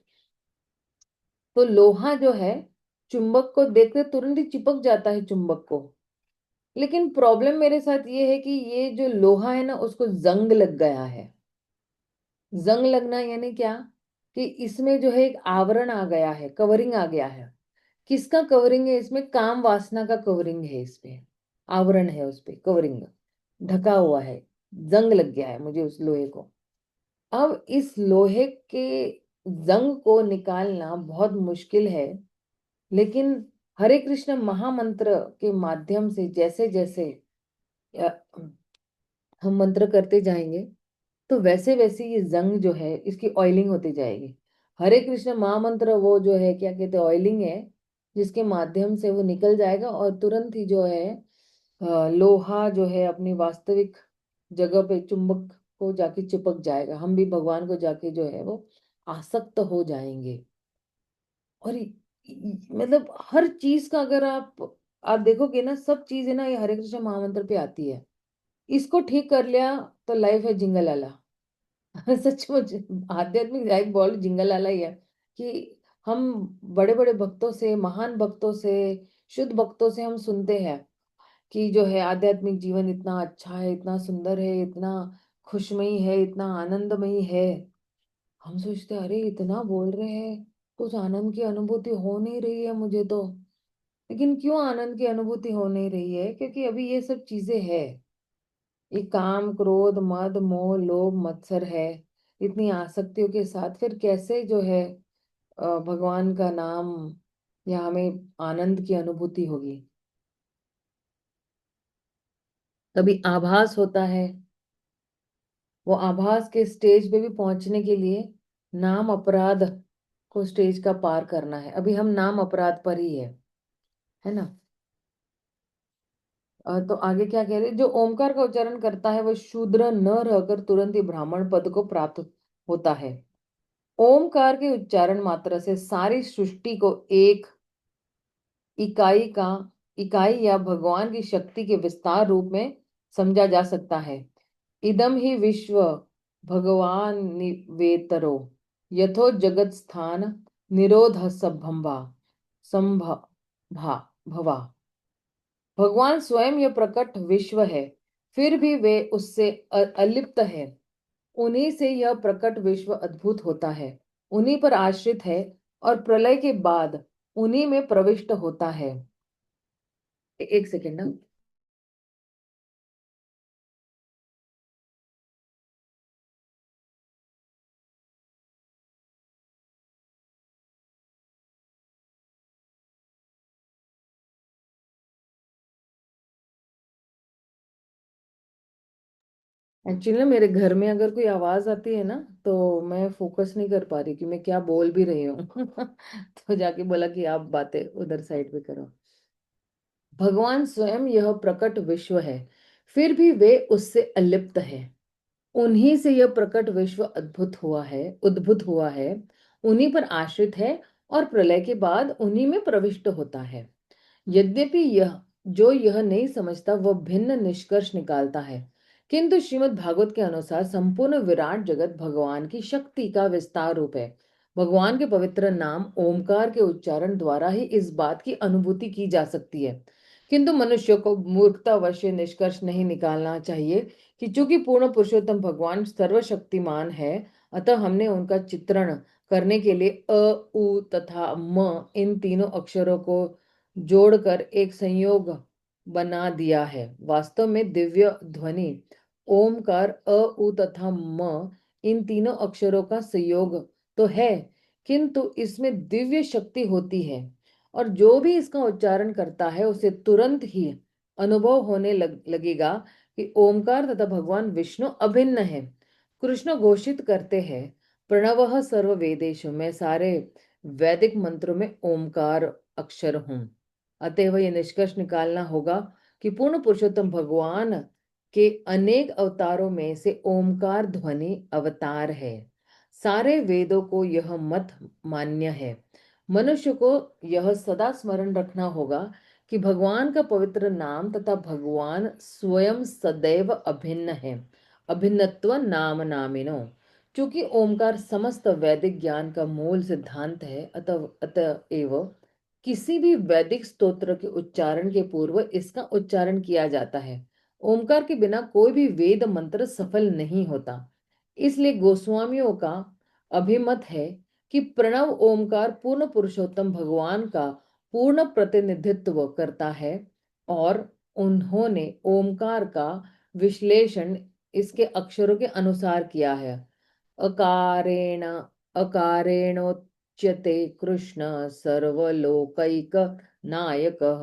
तो लोहा जो है चुंबक को देखते तुरंत ही चिपक जाता है चुंबक को। लेकिन प्रॉब्लम मेरे साथ ये है कि ये जो लोहा है ना, उसको जंग लग गया है। जंग लगना यानी क्या, कि इसमें जो है एक आवरण आ गया है, कवरिंग आ गया है। किसका कवरिंग है इसमें? काम वासना का कवरिंग है इसपे, आवरण है उस पे, कवरिंग ढका हुआ है। जंग लग गया है मुझे उस लोहे को। अब इस लोहे के जंग को निकालना बहुत मुश्किल है। लेकिन हरे कृष्ण महामंत्र के माध्यम से जैसे जैसे अ, हम मंत्र करते जाएंगे, तो वैसे वैसे ये जंग जो है इसकी ऑयलिंग होती जाएगी। हरे कृष्ण महामंत्र वो जो है क्या कहते हैं, ऑयलिंग है, जिसके माध्यम से वो निकल जाएगा और तुरंत ही जो है लोहा जो है अपनी वास्तविक जगह पे चुंबक को जाके चिपक जाएगा। हम भी भगवान को जाके जो है वो आसक्त हो जाएंगे। और मतलब हर चीज का अगर आप देखोगे ना, सब चीज है ना, ये हरे कृष्ण महामंत्र पे आती है। इसको ठीक कर लिया तो लाइफ है जिंगलाला। सचमुच आध्यात्मिक लाइफ बहुत जिंगलाला ही है। कि हम बड़े बड़े भक्तों से, महान भक्तों से, शुद्ध भक्तों से हम सुनते हैं कि जो है आध्यात्मिक जीवन इतना अच्छा है, इतना सुंदर है, इतना खुशमयी है, इतना आनंदमयी है। हम सोचते हैं, अरे इतना बोल रहे हैं, कुछ आनंद की अनुभूति हो नहीं रही है मुझे तो। लेकिन क्यों आनंद की अनुभूति हो नहीं रही है? क्योंकि अभी ये सब चीजें है, ये काम क्रोध मद मोह लोभ मत्सर है। इतनी आसक्तियों के साथ फिर कैसे जो है भगवान का नाम या हमें आनंद की अनुभूति होगी? कभी आभास होता है। वो आभास के स्टेज पे भी पहुंचने के लिए नाम अपराध को स्टेज का पार करना है। अभी हम नाम अपराध पर ही है ना। तो आगे क्या कह रहे हैं? जो ओमकार का उच्चारण करता है वह शूद्र न रहकर तुरंत ही ब्राह्मण पद को प्राप्त होता है। ओमकार के उच्चारण मात्र से सारी सृष्टि को एक इकाई का इकाई या भगवान की शक्ति के विस्तार रूप में समझा जा सकता है। इदम ही विश्व भगवान निवेतरो यथो जगत स्थान निरोध संभवा संभवा भवा। भगवान स्वयं यह प्रकट विश्व है, फिर भी वे उससे अलिप्त है। उन्हीं से यह प्रकट विश्व अद्भुत होता है, उन्हीं पर आश्रित है, और प्रलय के बाद उन्हीं में प्रविष्ट होता है। एक सेकेंड ना। एक्चुअली ना मेरे घर में अगर कोई आवाज आती है ना, तो मैं फोकस नहीं कर पा रही कि मैं क्या बोल भी रही हूँ। तो जाके बोला कि आप बातें उधर साइड पे करो। भगवान स्वयं यह प्रकट विश्व है, फिर भी वे उससे अलिप्त है। उन्हीं से यह प्रकट विश्व अद्भुत हुआ है, उद्भुत हुआ है, उन्हीं पर आश्रित है, और प्रलय के बाद उन्हीं में प्रविष्ट होता है। यद्यपि यह नहीं समझता वह भिन्न निष्कर्ष निकालता है, किंतु श्रीमद् भागवत के अनुसार संपूर्ण विराट जगत भगवान की शक्ति का विस्तार रूप है। भगवान के पवित्र नाम ओमकार के उच्चारण द्वारा ही इस बात की अनुभूति की जा सकती है। किंतु मनुष्य को मूर्खतावश ये निष्कर्ष नहीं निकालना चाहिए कि चूंकि पूर्ण पुरुषोत्तम भगवान सर्वशक्तिमान है, अतः हमने उनका चित्रण करने के लिए अ, उ तथा म इन तीनों अक्षरों को जोड़कर एक संयोग बना दिया है। वास्तव में दिव्य ध्वनि ओमकार अ उ तथा म इन तीनों अक्षरों का संयोग तो है, किंतु इसमें दिव्य शक्ति होती है, और जो भी इसका उच्चारण करता है उसे तुरंत ही अनुभव होने लगेगा कि ओमकार तथा भगवान विष्णु अभिन्न है। कृष्ण घोषित करते हैं, प्रणवः सर्व वेदेषु, मैं सारे वैदिक मंत्रों में ओमकार अक्षर हूं। अतएव यह निष्कर्ष निकालना होगा कि पूर्ण पुरुषोत्तम भगवान के अनेक अवतारों में से ओमकार ध्वनि अवतार है। सारे वेदों को यह मत मान्य है। मनुष्य को यह सदा स्मरण रखना होगा कि भगवान का पवित्र नाम तथा भगवान स्वयं सदैव अभिन्न है। अभिन्नत्व नाम नामिनो। चूंकि ओमकार समस्त वैदिक ज्ञान का मूल सिद्धांत है, अतएव किसी भी वैदिक स्तोत्र के उच्चारण के पूर्व इसका उच्चारण किया जाता है। ओमकार के बिना कोई भी वेद मंत्र सफल नहीं होता। इसलिए गोस्वामियों का अभिमत है कि प्रणव ओमकार पूर्ण पुरुषोत्तम भगवान का पूर्ण प्रतिनिधित्व करता है, और उन्होंने ओमकार का विश्लेषण इसके अक्षरों के अनुसार किया है। अकारेण अकारेणोच्यते कृष्ण सर्वलोकैक नायकः,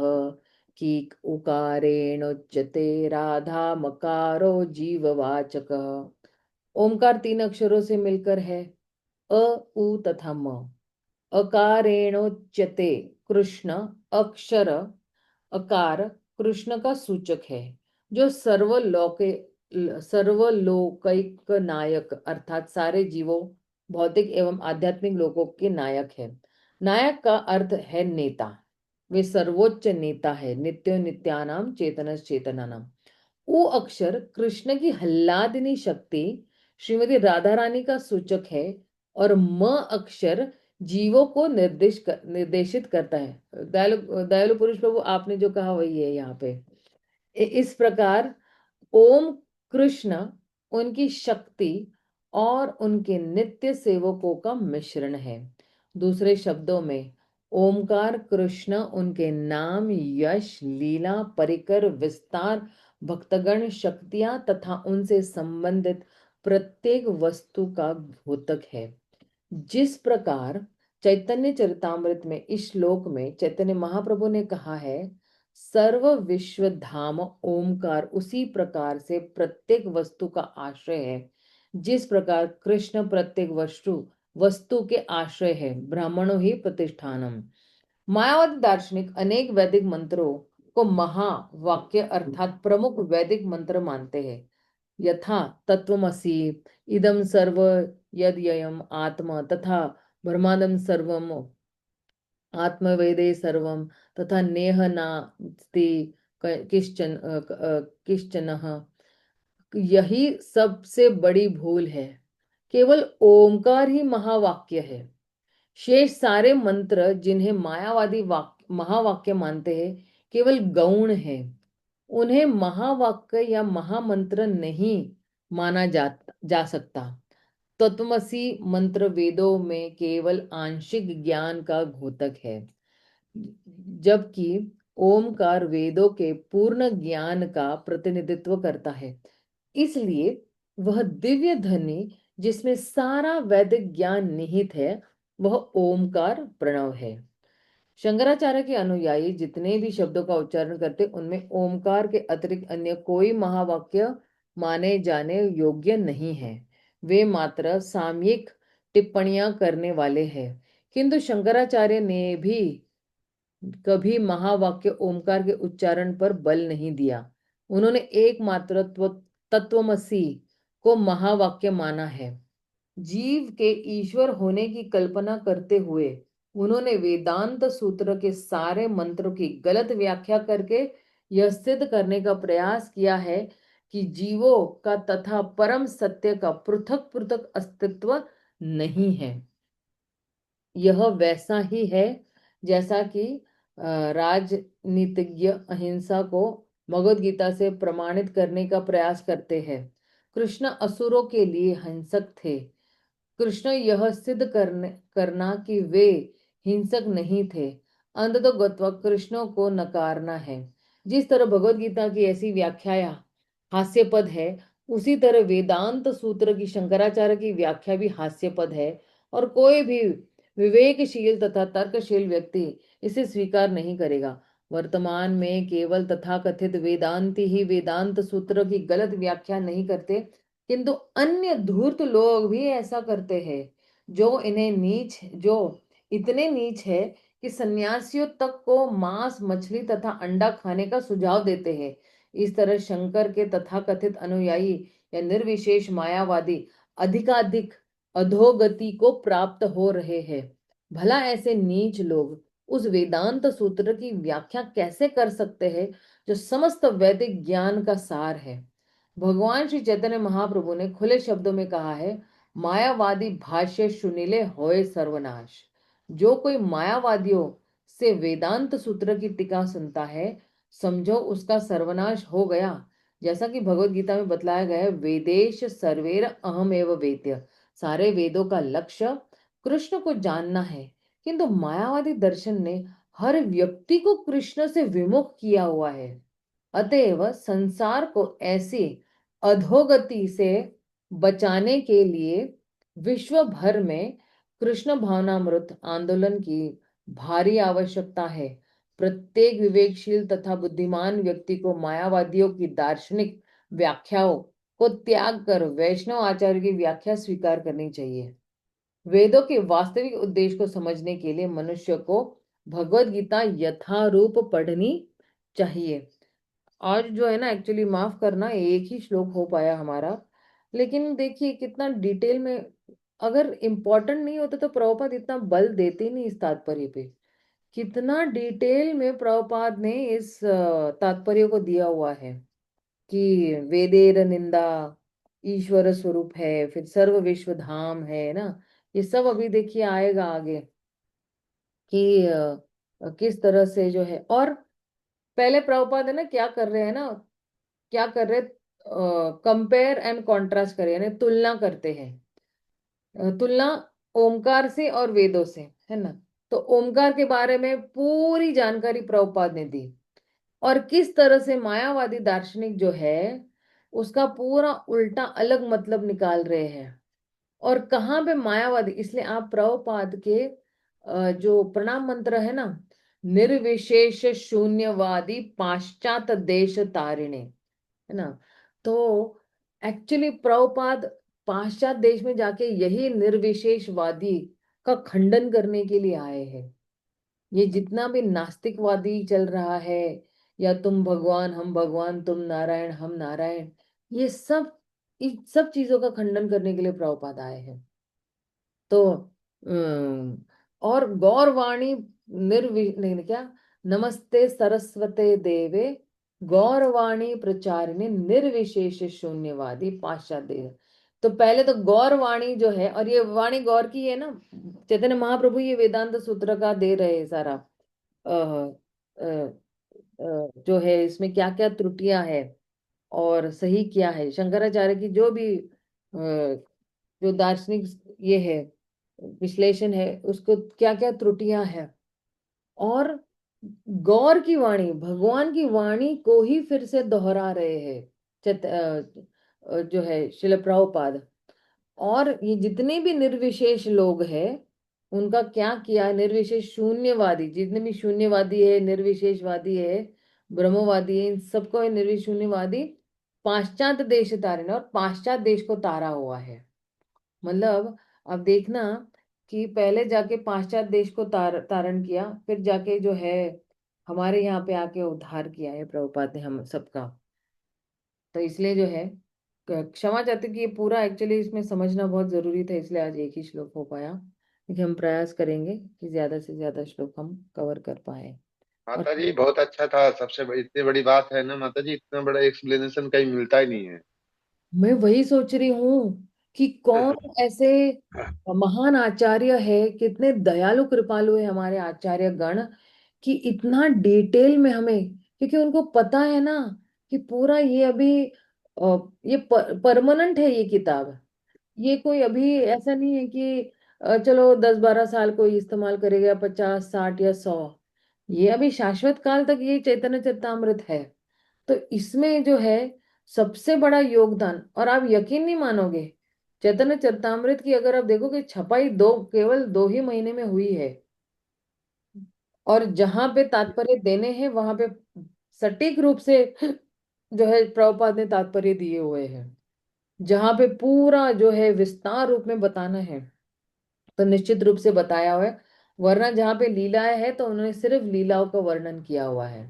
कीक उकारेणोच्यते राधा मकारो जीववाचकः। ओमकार तीन अक्षरों से मिलकर है, अ उ तथा म। अकारेणोच्यते कृष्ण अक्षर, अकार कृष्ण का सूचक है, जो सर्वलोकैक नायक अर्थात सारे जीवों, भौतिक एवं आध्यात्मिक लोगों के नायक है। नायक का अर्थ है नेता। वे सर्वोच्च नेता है, नित्यो नित्यानाम चेतनस चेतनानाम। उ अक्षर कृष्ण की हल्लादिनी शक्ति श्रीमती राधा रानी का सूचक है, और म अक्षर जीवों को निर्देशित करता है। दयालु दयालु पुरुष प्रभु, आपने जो कहा वही है यहाँ पे। इस प्रकार ओम कृष्ण उनकी शक्ति और उनके नित्य सेवकों का मिश्रण है। दूसरे शब्दों में ओमकार कृष्ण उनके नाम, यश, लीला, परिकर, विस्तार, भक्तगण, शक्तियां तथा उनसे संबंधित प्रत्येक वस्तु का द्योतक है। जिस प्रकार चैतन्य चरितामृत में इस श्लोक में चैतन्य महाप्रभु ने कहा है, सर्व विश्व धाम ओमकार, उसी प्रकार से प्रत्येक वस्तु का आश्रय है। जिस प्रकार कृष्ण प्रत्येक वस्तु वस्तु के आश्रय है, ब्राह्मणों ही प्रतिष्ठानम। मायावादी दार्शनिक अनेक वैदिक मंत्रों को महावाक्य अर्थात प्रमुख वैदिक मंत्र मानते हैं। यथा तत्वमसि, इदं सर्व यद्ययम् आत्मा, तथा ब्रह्मांडं सर्वम् आत्मवेदे सर्वं, तथा नेह नास्ति किश्चनः। यही सबसे बड़ी भूल है। केवल ओमकार ही महावाक्य है। शेष सारे मंत्र जिन्हें मायावादी महावाक्य मानते हैं, केवल गौण है। उन्हें महावाक्य या महामंत्र नहीं माना जा सकता। तत्वमसी मंत्र वेदों में केवल आंशिक ज्ञान का द्योतक है, जबकि ओमकार वेदों के पूर्ण ज्ञान का प्रतिनिधित्व करता है। इसलिए वह दिव्य ध्वनि जिसमें सारा वैदिक ज्ञान निहित है, वह ओमकार प्रणव है। शंकराचार्य के अनुयायी जितने भी शब्दों का उच्चारण करते, उनमें ओमकार के अतिरिक्त अन्य कोई महावाक्य माने जाने योग्य नहीं है। वे मात्र सामयिक टिप्पणियां करने वाले हैं। किंतु शंकराचार्य ने भी कभी महावाक्य ओमकार के उच्चारण पर बल नहीं दिया। उन्होंने एकमात्र तत्वमसी को महावाक्य माना है। जीव के ईश्वर होने की कल्पना करते हुए उन्होंने वेदांत सूत्र के सारे मंत्रों की गलत व्याख्या करके यह सिद्ध करने का प्रयास किया है कि जीवों का तथा परम सत्य का पृथक पृथक अस्तित्व नहीं है। यह वैसा ही है जैसा कि राजनीतिज्ञ अहिंसा को भगवद गीता से प्रमाणित करने का प्रयास करते हैं। कृष्ण असुरों के लिए हिंसक थे। कृष्ण यह सिद्ध करना कि वे हिंसक नहीं थे, अंततोगत्वा कृष्ण को नकारना है। जिस तरह भगवद गीता की ऐसी व्याख्या हास्यपद है, उसी तरह वेदांत सूत्र की शंकराचार्य की व्याख्या भी हास्यपद है, और कोई भी विवेकशील तथा तर्कशील व्यक्ति इसे स्वीकार नहीं करेगा। वर्तमान में केवल तथाकथित वेदांती ही वेदांत सूत्र की गलत व्याख्या नहीं करते, किंतु अन्य धूर्त लोग भी ऐसा करते हैं, जो इतने नीच है कि सन्यासियों तक को मांस मछली तथा अंडा खाने का सुझाव देते हैं। इस तरह शंकर के तथाकथित अनुयायी या निर्विशेष मायावादी अधिकाधिक अधोगति को प्राप्त हो रहे हैं। भला ऐसे नीच लोग उस वेदांत सूत्र की व्याख्या कैसे कर सकते हैं जो समस्त वैदिक ज्ञान का सार है। भगवान श्री चैतन्य महाप्रभु ने खुले शब्दों में कहा है, मायावादी भाष्य सुनिले होए सर्वनाश। जो कोई मायावादियों से वेदांत सूत्र की टीका सुनता है, समझो उसका सर्वनाश हो गया। जैसा कि भगवत गीता में बतलाया गया है, वेदेश सर्वेर अहम एव वेद्य। सारे वेदों का लक्ष्य कृष्ण को जानना है, किंतु मायावादी दर्शन ने हर व्यक्ति को कृष्ण से विमुख किया हुआ है। अतएव संसार को ऐसी अधोगति से बचाने के लिए विश्व भर में कृष्ण भावनामृत आंदोलन की भारी आवश्यकता है। प्रत्येक विवेकशील तथा बुद्धिमान व्यक्ति को मायावादियों की दार्शनिक व्याख्याओं को त्याग कर वैष्णव आचार्य की व्याख्या स्वीकार करनी चाहिए। वेदों के वास्तविक उद्देश्य को समझने के लिए मनुष्य को भगवत गीता यथारूप पढ़नी चाहिए। आज जो है ना, एक्चुअली माफ करना, एक ही श्लोक हो पाया हमारा, लेकिन देखिए कितना डिटेल में, अगर इम्पोर्टेंट नहीं होता तो प्रभुपाद इतना बल देते नहीं इस तात्पर्य पे। कितना डिटेल में प्रभुपाद ने इस तात्पर्य को दिया हुआ है कि वेदेर निंदा ईश्वर स्वरूप है, फिर सर्व विश्व धाम है ना। ये सब अभी देखिए आएगा आगे कि किस तरह से जो है। और पहले प्रभुपाद है ना क्या कर रहे हैं ना, क्या कर रहे, कंपेयर एंड कॉन्ट्रास्ट करे, यानी तुलना करते हैं। तुलना ओमकार से और वेदों से, है ना। तो ओमकार के बारे में पूरी जानकारी प्रभुपाद ने दी, और किस तरह से मायावादी दार्शनिक जो है उसका पूरा उल्टा अलग मतलब निकाल रहे हैं। और कहाँ पे मायावादी, इसलिए आप प्रभुपाद के जो प्रणाम मंत्र है ना, निर्विशेष शून्यवादी पाश्चात देश तारिणे, है ना। तो एक्चुअली प्रभुपाद पाश्चात्य देश में जाके यही निर्विशेषवादी का खंडन करने के लिए आए हैं। ये जितना भी नास्तिकवादी चल रहा है, या तुम भगवान हम भगवान, तुम नारायण हम नारायण, ये सब इन सब चीजों का खंडन करने के लिए प्रभुपाद आए हैं। तो और गौरवाणी नहीं क्या, नमस्ते सरस्वते देवे गौरवाणी प्रचारिणी निर्विशेष शून्यवादी पाश्चात्य। तो पहले तो गौरवाणी जो है, और ये वाणी गौर की है ना, चैतन्य महाप्रभु ये वेदांत सूत्र का दे रहे हैं सारा, जो है इसमें क्या क्या त्रुटियां है और सही क्या है, शंकराचार्य की जो भी जो दार्शनिक ये है विश्लेषण है, उसको क्या क्या त्रुटियां है। और गौर की वाणी, भगवान की वाणी को ही फिर से दोहरा रहे हैं जो है शिल प्रभुपाद। और ये जितने भी निर्विशेष लोग हैं उनका क्या किया, निर्विशेष शून्यवादी, जितने भी शून्यवादी है, निर्विशेषवादी है, ब्रह्मवादी है, इन सबको है निर्विशेष शून्यवादी पाश्चात्य देश से तारे ने, और पाश्चात्य देश को तारा हुआ है। मतलब अब देखना कि पहले जाके पाश्चात्य देश को तारण किया, फिर जाके जो है हमारे यहाँ पे आके उद्धार किया है प्रभुपाद ने हम सबका। तो इसलिए जो है क्षमा चाहती हूँ कि ये पूरा एक्चुअली इसमें समझना बहुत जरूरी था, इसलिए आज एक ही श्लोक हो पाया, लेकिन हम प्रयास करेंगे कि ज्यादा से ज्यादा श्लोक हम कवर कर पाए। और माता जी बहुत अच्छा था। इतनी बड़ी बात है ना माता जी, इतना बड़ा एक्सप्लेनेशन कहीं मिलता ही नहीं है। मैं वही सोच रही हूँ कि कौन ऐसे महान आचार्य है, कितने दयालु कृपालु है हमारे आचार्य गण, कि इतना डिटेल में हमें, क्योंकि उनको पता है ना कि पूरा ये अभी ये परमानेंट है ये किताब। ये कोई अभी ऐसा नहीं है कि चलो 10-12 साल कोई इस्तेमाल करेगा, 50-60 या 100। ये अभी शाश्वत काल तक ये चैतन्य चरितामृत है। तो इसमें जो है सबसे बड़ा योगदान, और आप यकीन नहीं मानोगे, चैतन्य चरितामृत की अगर आप देखोगे छपाई केवल 2 ही महीने में हुई है। और जहां पे तात्पर्य देने हैं वहां पे सटीक रूप से जो है प्रभुपाद ने तात्पर्य दिए हुए हैं। जहां पे पूरा जो है विस्तार रूप में बताना है तो निश्चित रूप से बताया हुआ है। वरना जहां पे लीलाएं है तो उन्होंने सिर्फ लीलाओं का वर्णन किया हुआ है,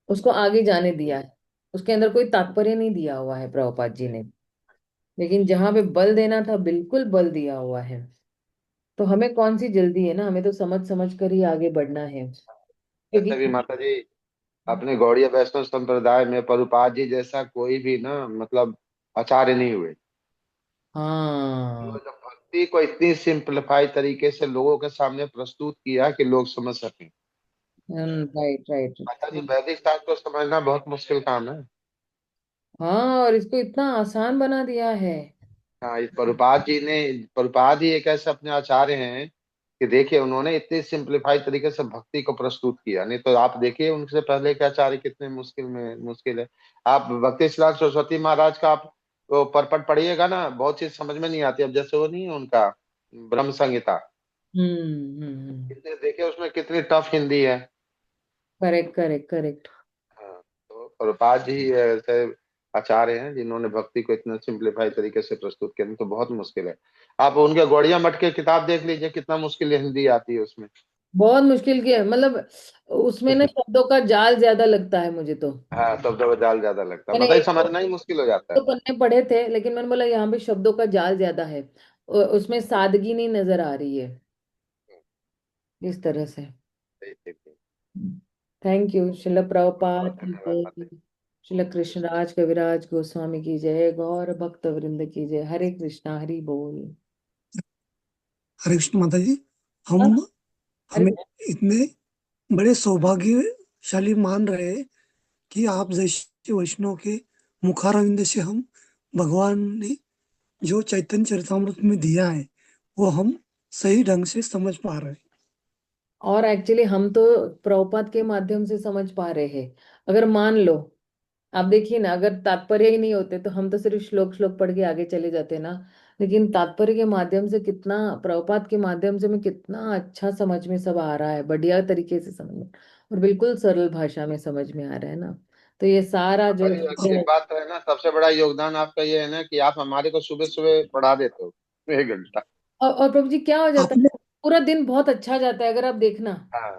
उसको आगे जाने दिया है, उसके अंदर कोई तात्पर्य नहीं दिया हुआ है प्रभुपाद जी ने। लेकिन जहां पे बल देना था बिल्कुल बल दिया हुआ है। तो हमें कौन सी जल्दी है ना, हमें तो समझ समझ कर ही आगे बढ़ना है, वैसे भी क्योंकि माता जी अपने गौड़ीय वैष्णव संप्रदाय में प्रभुपाद जी जैसा कोई भी ना मतलब आचार्य नहीं हुए। हाँ। वो जो भक्ति को इतनी सिंपलीफाई तरीके से लोगों के सामने प्रस्तुत किया कि लोग समझ सकें। Right right. माता जी वैदिक शास्त्र को समझना बहुत मुश्किल काम है। हाँ, और इसको इतना आसान बना दिया है। हाँ, इस प्रभुपाद ही एक ऐसे अपने आचार्य हैं कि देखिए उन्होंने इतनी सिंपलीफाई तरीके से भक्ति को प्रस्तुत किया। नहीं तो आप देखिए उनसे पहले के आचार्य कितने मुश्किल है। आप भक्ति सिद्धांत सरस्वती महाराज का आप वो परपट पढ़िएगा ना, बहुत चीज समझ में नहीं आती। अब जैसे वो नहीं है उनका ब्रह्म संहिता, देखिए उसमें कितनी टफ हिंदी है। Correct correct correct. हाँ, तो प्रभुपाद जी ही ऐसे आचार्य हैं जिन्होंने भक्ति को इतना सिंपलीफाई तरीके से प्रस्तुत किया। नहीं तो बहुत मुश्किल है। आप उनके गौड़िया मठ की किताब देख लीजिए, कितना मुश्किल हिंदी आती है उसमें। बहुत मुश्किल की है, मतलब उसमें ना शब्दों का जाल ज्यादा लगता है मुझे तो। हाँ, तब तो जाल ज्यादा लगता है, मैंने मतलब ये एक समझना ही मुश्किल हो जाता है। तो पन्ने पढ़े थे, लेकिन मैंने बोला यहाँ पे शब्दों का जाल ज्यादा है, उसमें सादगी नहीं नजर आ रही है इस तरह से। सही, सही, सही। Thank you. शिल बहुत बहुत प्रभुपाद की धन्यवाद जय। माता जी। शिल कृष्णराज कविराज गोस्वामी की जय। गौर भक्त वृंद की जय। हरे कृष्णा हरि बोल। हरे कृष्ण माता जी। हाँ, हम हरे। हमें इतने बड़े सौभाग्यशाली मान रहे हैं कि आप जैसे वैष्णव के मुखारविंद से हम भगवान ने जो चैतन्य चरितामृत में दिया है वो हम सही ढंग से समझ पा रहे हैं। और एक्चुअली हम तो प्रभुपाद के माध्यम से समझ पा रहे हैं। अगर मान लो, आप देखिए ना, अगर तात्पर्य ही नहीं होते तो हम तो सिर्फ श्लोक श्लोक पढ़ के आगे चले जाते ना। लेकिन तात्पर्य के माध्यम से कितना, प्रभुपाद के माध्यम से में कितना अच्छा समझ में सब आ रहा है, बढ़िया तरीके से समझ में, और बिल्कुल सरल भाषा में समझ में आ रहा है ना। तो ये सारा माता जो जी एक बात तो है ना, सबसे बड़ा योगदान आपका ये है ना कि आप हमारे को सुबह सुबह पढ़ा देते हो 1 घंटा। और प्रभु जी क्या हो जाता आपने है, पूरा दिन बहुत अच्छा जाता है अगर आप देखना। हाँ,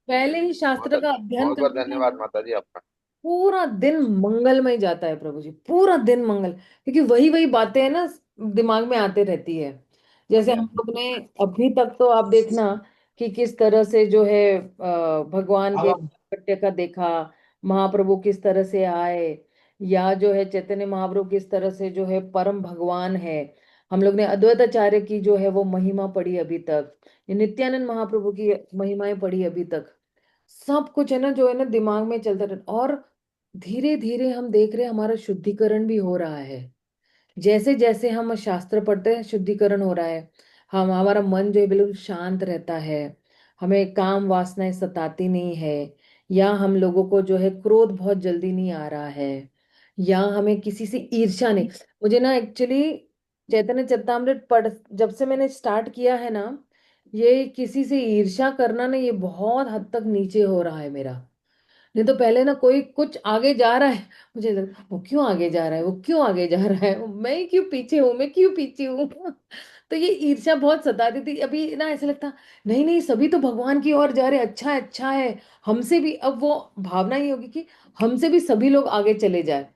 पहले ही बहुत शास्त्र का अच्छा, अध्ययन बहुत बहुत करते धन्यवाद हैं, माता जी आपका। पूरा दिन मंगलमय जाता है प्रभु जी, पूरा दिन मंगल, क्योंकि वही वही बातें हैं ना दिमाग में आते रहती है। जैसे बढ़िया। हम लोग ने अभी तक तो आप देखना कि किस तरह से जो है भगवान के अब प्राकट्य का देखा, महाप्रभु किस तरह से आए, या जो है चैतन्य महाप्रभु किस तरह से जो है परम भगवान है। हम लोग ने अद्वैत आचार्य की जो है वो महिमा पढ़ी अभी तक, ये नित्यानंद महाप्रभु की महिमाएं पढ़ी अभी तक। सब कुछ है ना जो है ना दिमाग में चलता रहता, और धीरे धीरे हम देख रहे हैं हमारा शुद्धिकरण भी हो रहा है। जैसे जैसे हम शास्त्र पढ़ते हैं शुद्धिकरण हो रहा है। हम हमारा मन जो है बिल्कुल शांत रहता है, हमें काम वासनाएं सताती नहीं है, या हम लोगों को जो है क्रोध बहुत जल्दी नहीं आ रहा है, या हमें किसी से ईर्ष्या नहीं। मुझे ना एक्चुअली चैतन्य चरितामृत पढ़ जब से मैंने स्टार्ट किया है ना, ये किसी से ईर्ष्या करना ना ये बहुत हद तक नीचे हो रहा है मेरा। नहीं तो पहले ना कोई कुछ आगे जा रहा है, मुझे लगता वो क्यों आगे जा रहा है, वो क्यों आगे जा रहा है, मैं ही क्यों पीछे हूँ, मैं क्यों पीछे हूँ। तो ये ईर्ष्या बहुत सताती थी। अभी ना ऐसा लगता नहीं नहीं सभी तो भगवान की ओर जा रहे, अच्छा है अच्छा है, हमसे भी अब वो भावना ही होगी कि हमसे भी सभी लोग आगे चले जाए।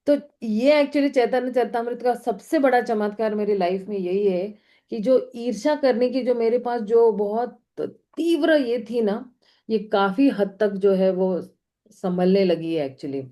तो ये एक्चुअली चैतन्य चरितमृत का सबसे बड़ा चमत्कार मेरी लाइफ में यही है कि जो ईर्ष्या करने की जो मेरे पास जो बहुत तीव्र ये थी ना, ये काफी हद तक जो है वो संभलने लगी है एक्चुअली।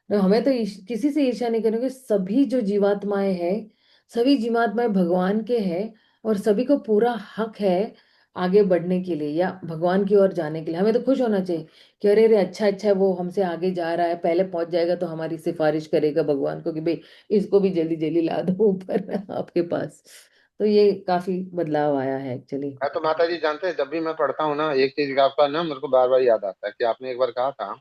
हमें तो किसी से ईर्ष्या नहीं करेंगे, सभी जो जीवात्माएं हैं, सभी जीवात्माएं भगवान के हैं, और सभी को पूरा हक है आगे बढ़ने के लिए या भगवान की ओर जाने के लिए। हमें तो खुश होना चाहिए कि अरे अरे अच्छा अच्छा है, वो हमसे आगे जा रहा है, पहले पहुंच जाएगा तो हमारी सिफारिश करेगा भगवान को कि भाई इसको भी जल्दी जल्दी ला दो ऊपर आपके पास। तो ये काफी बदलाव आया है एक्चुअली। मैं तो माता जी जानते हैं, जब भी मैं पढ़ता हूँ ना, एक चीज का आपका ना मेरे को बार बार याद आता है कि आपने एक बार कहा था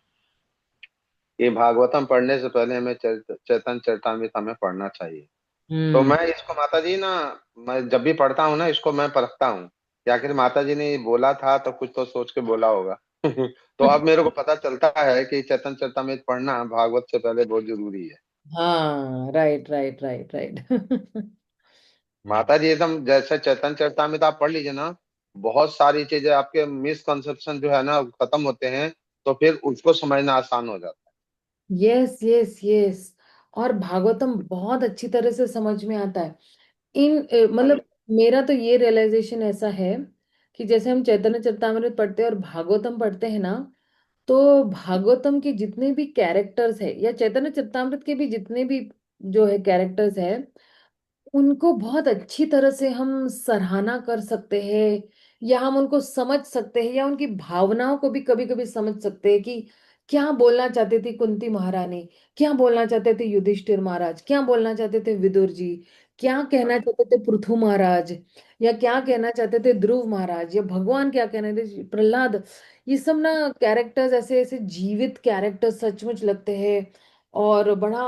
कि भागवतम पढ़ने से पहले हमें चैतन्य चरितमृत हमें पढ़ना चाहिए। तो हम्म। मैं इसको माता जी ना, मैं जब भी पढ़ता हूँ ना इसको मैं परखता हूँ कि आखिर माता जी ने ये बोला था तो कुछ तो सोच के बोला होगा। तो अब मेरे को पता चलता है कि चैतन्य चरितमृत पढ़ना भागवत से पहले बहुत जरूरी है। हाँ राइट राइट राइट राइट। माता जी एकदम जैसे चैतन्य चरितमृत आप पढ़ लीजिए ना, बहुत सारी चीजें आपके मिसकंसेप्शन जो है ना खत्म होते हैं, तो फिर उसको समझना आसान हो जाता यस यस यस। और भागवतम बहुत अच्छी तरह से समझ में आता है। है। हाँ मतलब जी। मेरा तो ये रियलाइजेशन ऐसा है कि जैसे हम चैतन्य चरितमृत पढ़ते हैं और भागवतम पढ़ते हैं ना, तो भागवतम के जितने भी कैरेक्टर्स है या चैतन्य चरितमृत के भी जितने भी जो है कैरेक्टर्स है, उनको बहुत अच्छी तरह से हम सराहना कर सकते हैं, या हम उनको समझ सकते हैं, या उनकी भावनाओं को भी कभी कभी समझ सकते हैं कि क्या बोलना चाहते थे कुंती महारानी, क्या बोलना चाहते थे युधिष्ठिर महाराज, क्या बोलना चाहते थे विदुर जी, क्या हाँ कहना जी। चाहते थे पृथु महाराज, या क्या कहना चाहते थे ध्रुव महाराज, या भगवान क्या कहना थे प्रहलाद। ये सब ना कैरेक्टर्स ऐसे ऐसे जीवित कैरेक्टर्स सचमुच लगते हैं, और बड़ा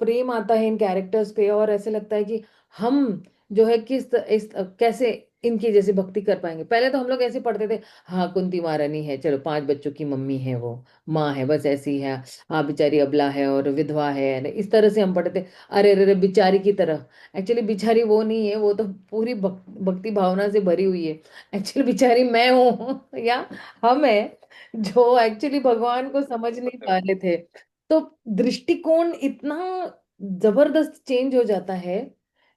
प्रेम आता है इन कैरेक्टर्स पे, और ऐसे लगता है कि हम जो है कैसे इनकी जैसे भक्ति कर पाएंगे। पहले तो हम लोग ऐसे पढ़ते थे, हाँ कुंती महारानी है, चलो 5 बच्चों की मम्मी है, वो माँ है, बस ऐसी है, हाँ बेचारी अबला है और विधवा है ना, इस तरह से हम पढ़ते थे। अरे अरे अरे, बेचारी की तरह। एक्चुअली बेचारी वो नहीं है, वो तो पूरी भक्ति भावना से भरी हुई है। एक्चुअली बेचारी मैं हूँ या हम है, जो एक्चुअली भगवान को समझ नहीं पा रहे थे। तो दृष्टिकोण इतना जबरदस्त चेंज हो जाता है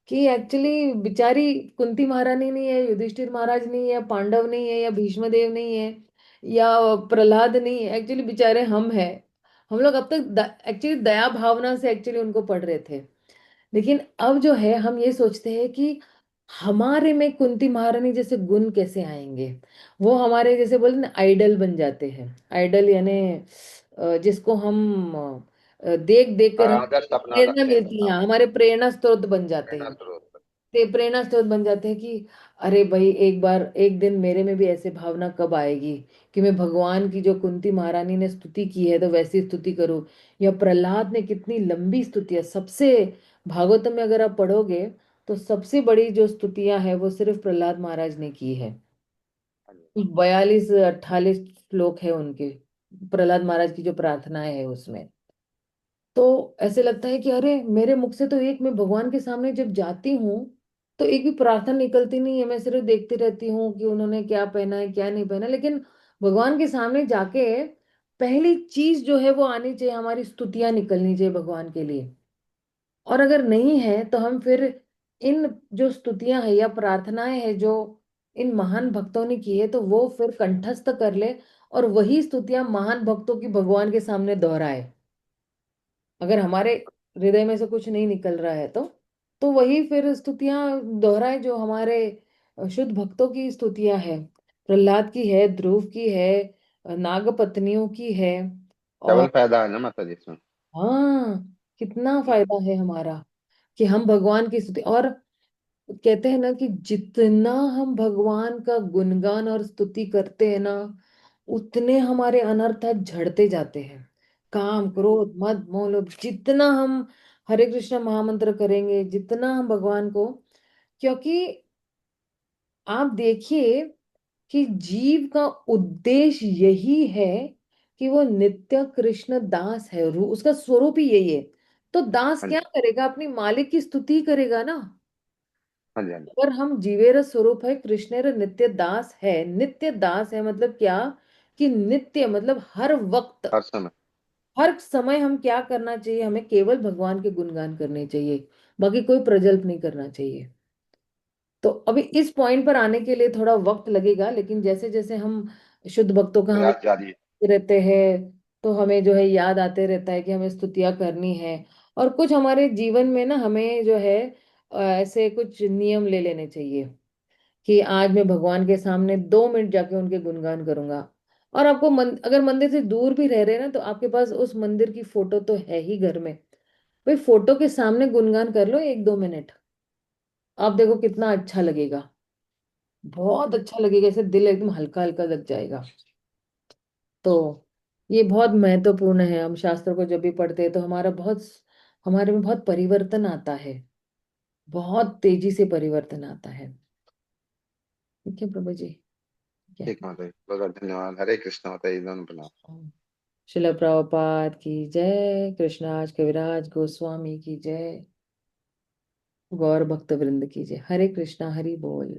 कि एक्चुअली बेचारी कुंती महारानी नहीं है, युधिष्ठिर महाराज नहीं है, पांडव नहीं है, या भीष्म देव नहीं है, या प्रहलाद नहीं है, एक्चुअली बेचारे हम हैं। हम लोग अब तक एक्चुअली दया भावना से एक्चुअली उनको पढ़ रहे थे, लेकिन अब जो है हम ये सोचते हैं कि हमारे में कुंती महारानी जैसे गुण कैसे आएंगे। वो हमारे जैसे बोले ना आइडल बन जाते हैं। आइडल यानी जिसको हम देख देख कर हम आदर्श अपना प्रेरणा लगते हैं मिलती है, हाँ। हमारे प्रेरणा स्रोत बन जाते प्रेरणा हैं। स्रोत। ते प्रेरणा स्रोत बन जाते हैं कि अरे भाई एक बार एक दिन मेरे में भी ऐसे भावना कब आएगी कि मैं भगवान की जो कुंती महारानी ने स्तुति की है तो वैसी स्तुति करूं। या प्रहलाद ने कितनी लंबी स्तुतियां, सबसे भागवतम में अगर आप पढ़ोगे तो सबसे बड़ी जो स्तुतियां है वो सिर्फ प्रहलाद महाराज ने की है। हाँ जी। 42 48 श्लोक है उनके, प्रहलाद महाराज की जो प्रार्थनाएं है उसमें। तो ऐसे लगता है कि अरे मेरे मुख से तो एक, मैं भगवान के सामने जब जाती हूँ तो एक भी प्रार्थना निकलती नहीं है, मैं सिर्फ देखती रहती हूँ कि उन्होंने क्या पहना है क्या नहीं पहना। लेकिन भगवान के सामने जाके पहली चीज जो है वो आनी चाहिए, हमारी स्तुतियां निकलनी चाहिए भगवान के लिए। और अगर नहीं है तो हम फिर इन जो स्तुतियां है या प्रार्थनाएं है जो इन महान भक्तों ने की है, तो वो फिर कंठस्थ कर ले, और वही स्तुतियां महान भक्तों की भगवान के सामने दोहराए। अगर हमारे हृदय में से कुछ नहीं निकल रहा है तो वही फिर स्तुतियां दोहराए जो हमारे शुद्ध भक्तों की स्तुतियां है, प्रहलाद की है, ध्रुव की है, नाग पत्नियों की है। डबल और फायदा है ना माता जी इसमें। हाँ, कितना फायदा है हमारा कि हम भगवान की स्तुति। और कहते हैं ना कि जितना हम भगवान का गुणगान और स्तुति करते हैं ना, उतने हमारे अनर्थ झड़ते जाते हैं। काम क्रोध मद मोह लोभ, जितना हम हरे कृष्ण महामंत्र करेंगे, जितना हम भगवान को, क्योंकि आप देखिए कि जीव का उद्देश्य यही है कि वो नित्य कृष्ण दास है, उसका स्वरूप ही यही है। तो दास हाँ क्या जी, करेगा? अपनी मालिक की स्तुति करेगा ना। हाँ जी, हाँ जी। अगर हम जीवेर स्वरूप है, कृष्णेर नित्य दास है। नित्य दास है मतलब क्या? कि नित्य मतलब हर वक्त, हर समय। हर समय हम क्या करना चाहिए? हमें केवल भगवान के गुणगान करने चाहिए, बाकी कोई प्रजल्प नहीं करना चाहिए। तो अभी इस पॉइंट पर आने के लिए थोड़ा वक्त लगेगा, लेकिन जैसे जैसे हम शुद्ध भक्तों का हम प्रयास जारी है। रहते हैं, तो हमें जो है याद आते रहता है कि हमें स्तुतियाँ करनी है। और कुछ हमारे जीवन में ना हमें जो है ऐसे कुछ नियम ले लेने चाहिए कि आज मैं भगवान के सामने 2 मिनट जाके उनके गुणगान करूंगा। और आपको अगर मंदिर से दूर भी रह रहे हैं ना, तो आपके पास उस मंदिर की फोटो तो है ही घर में, भाई फोटो के सामने गुणगान कर लो 1-2 मिनट। आप देखो कितना अच्छा लगेगा, बहुत अच्छा लगेगा, ऐसे दिल एकदम हल्का हल्का लग जाएगा। तो ये बहुत महत्वपूर्ण है। हम शास्त्रों को जब भी पढ़ते हैं तो हमारे में बहुत परिवर्तन आता है, बहुत तेजी से परिवर्तन आता है। ठीक है प्रभु जी, क्या ठीक माता जी, बहुत बहुत धन्यवाद। हरे कृष्ण माता जी, दोनों प्रणाम। शिला प्रभुपाद की जय, कृष्णाज कविराज गोस्वामी की जय, गौर भक्त वृंद की जय। हरे कृष्णा, हरि बोल।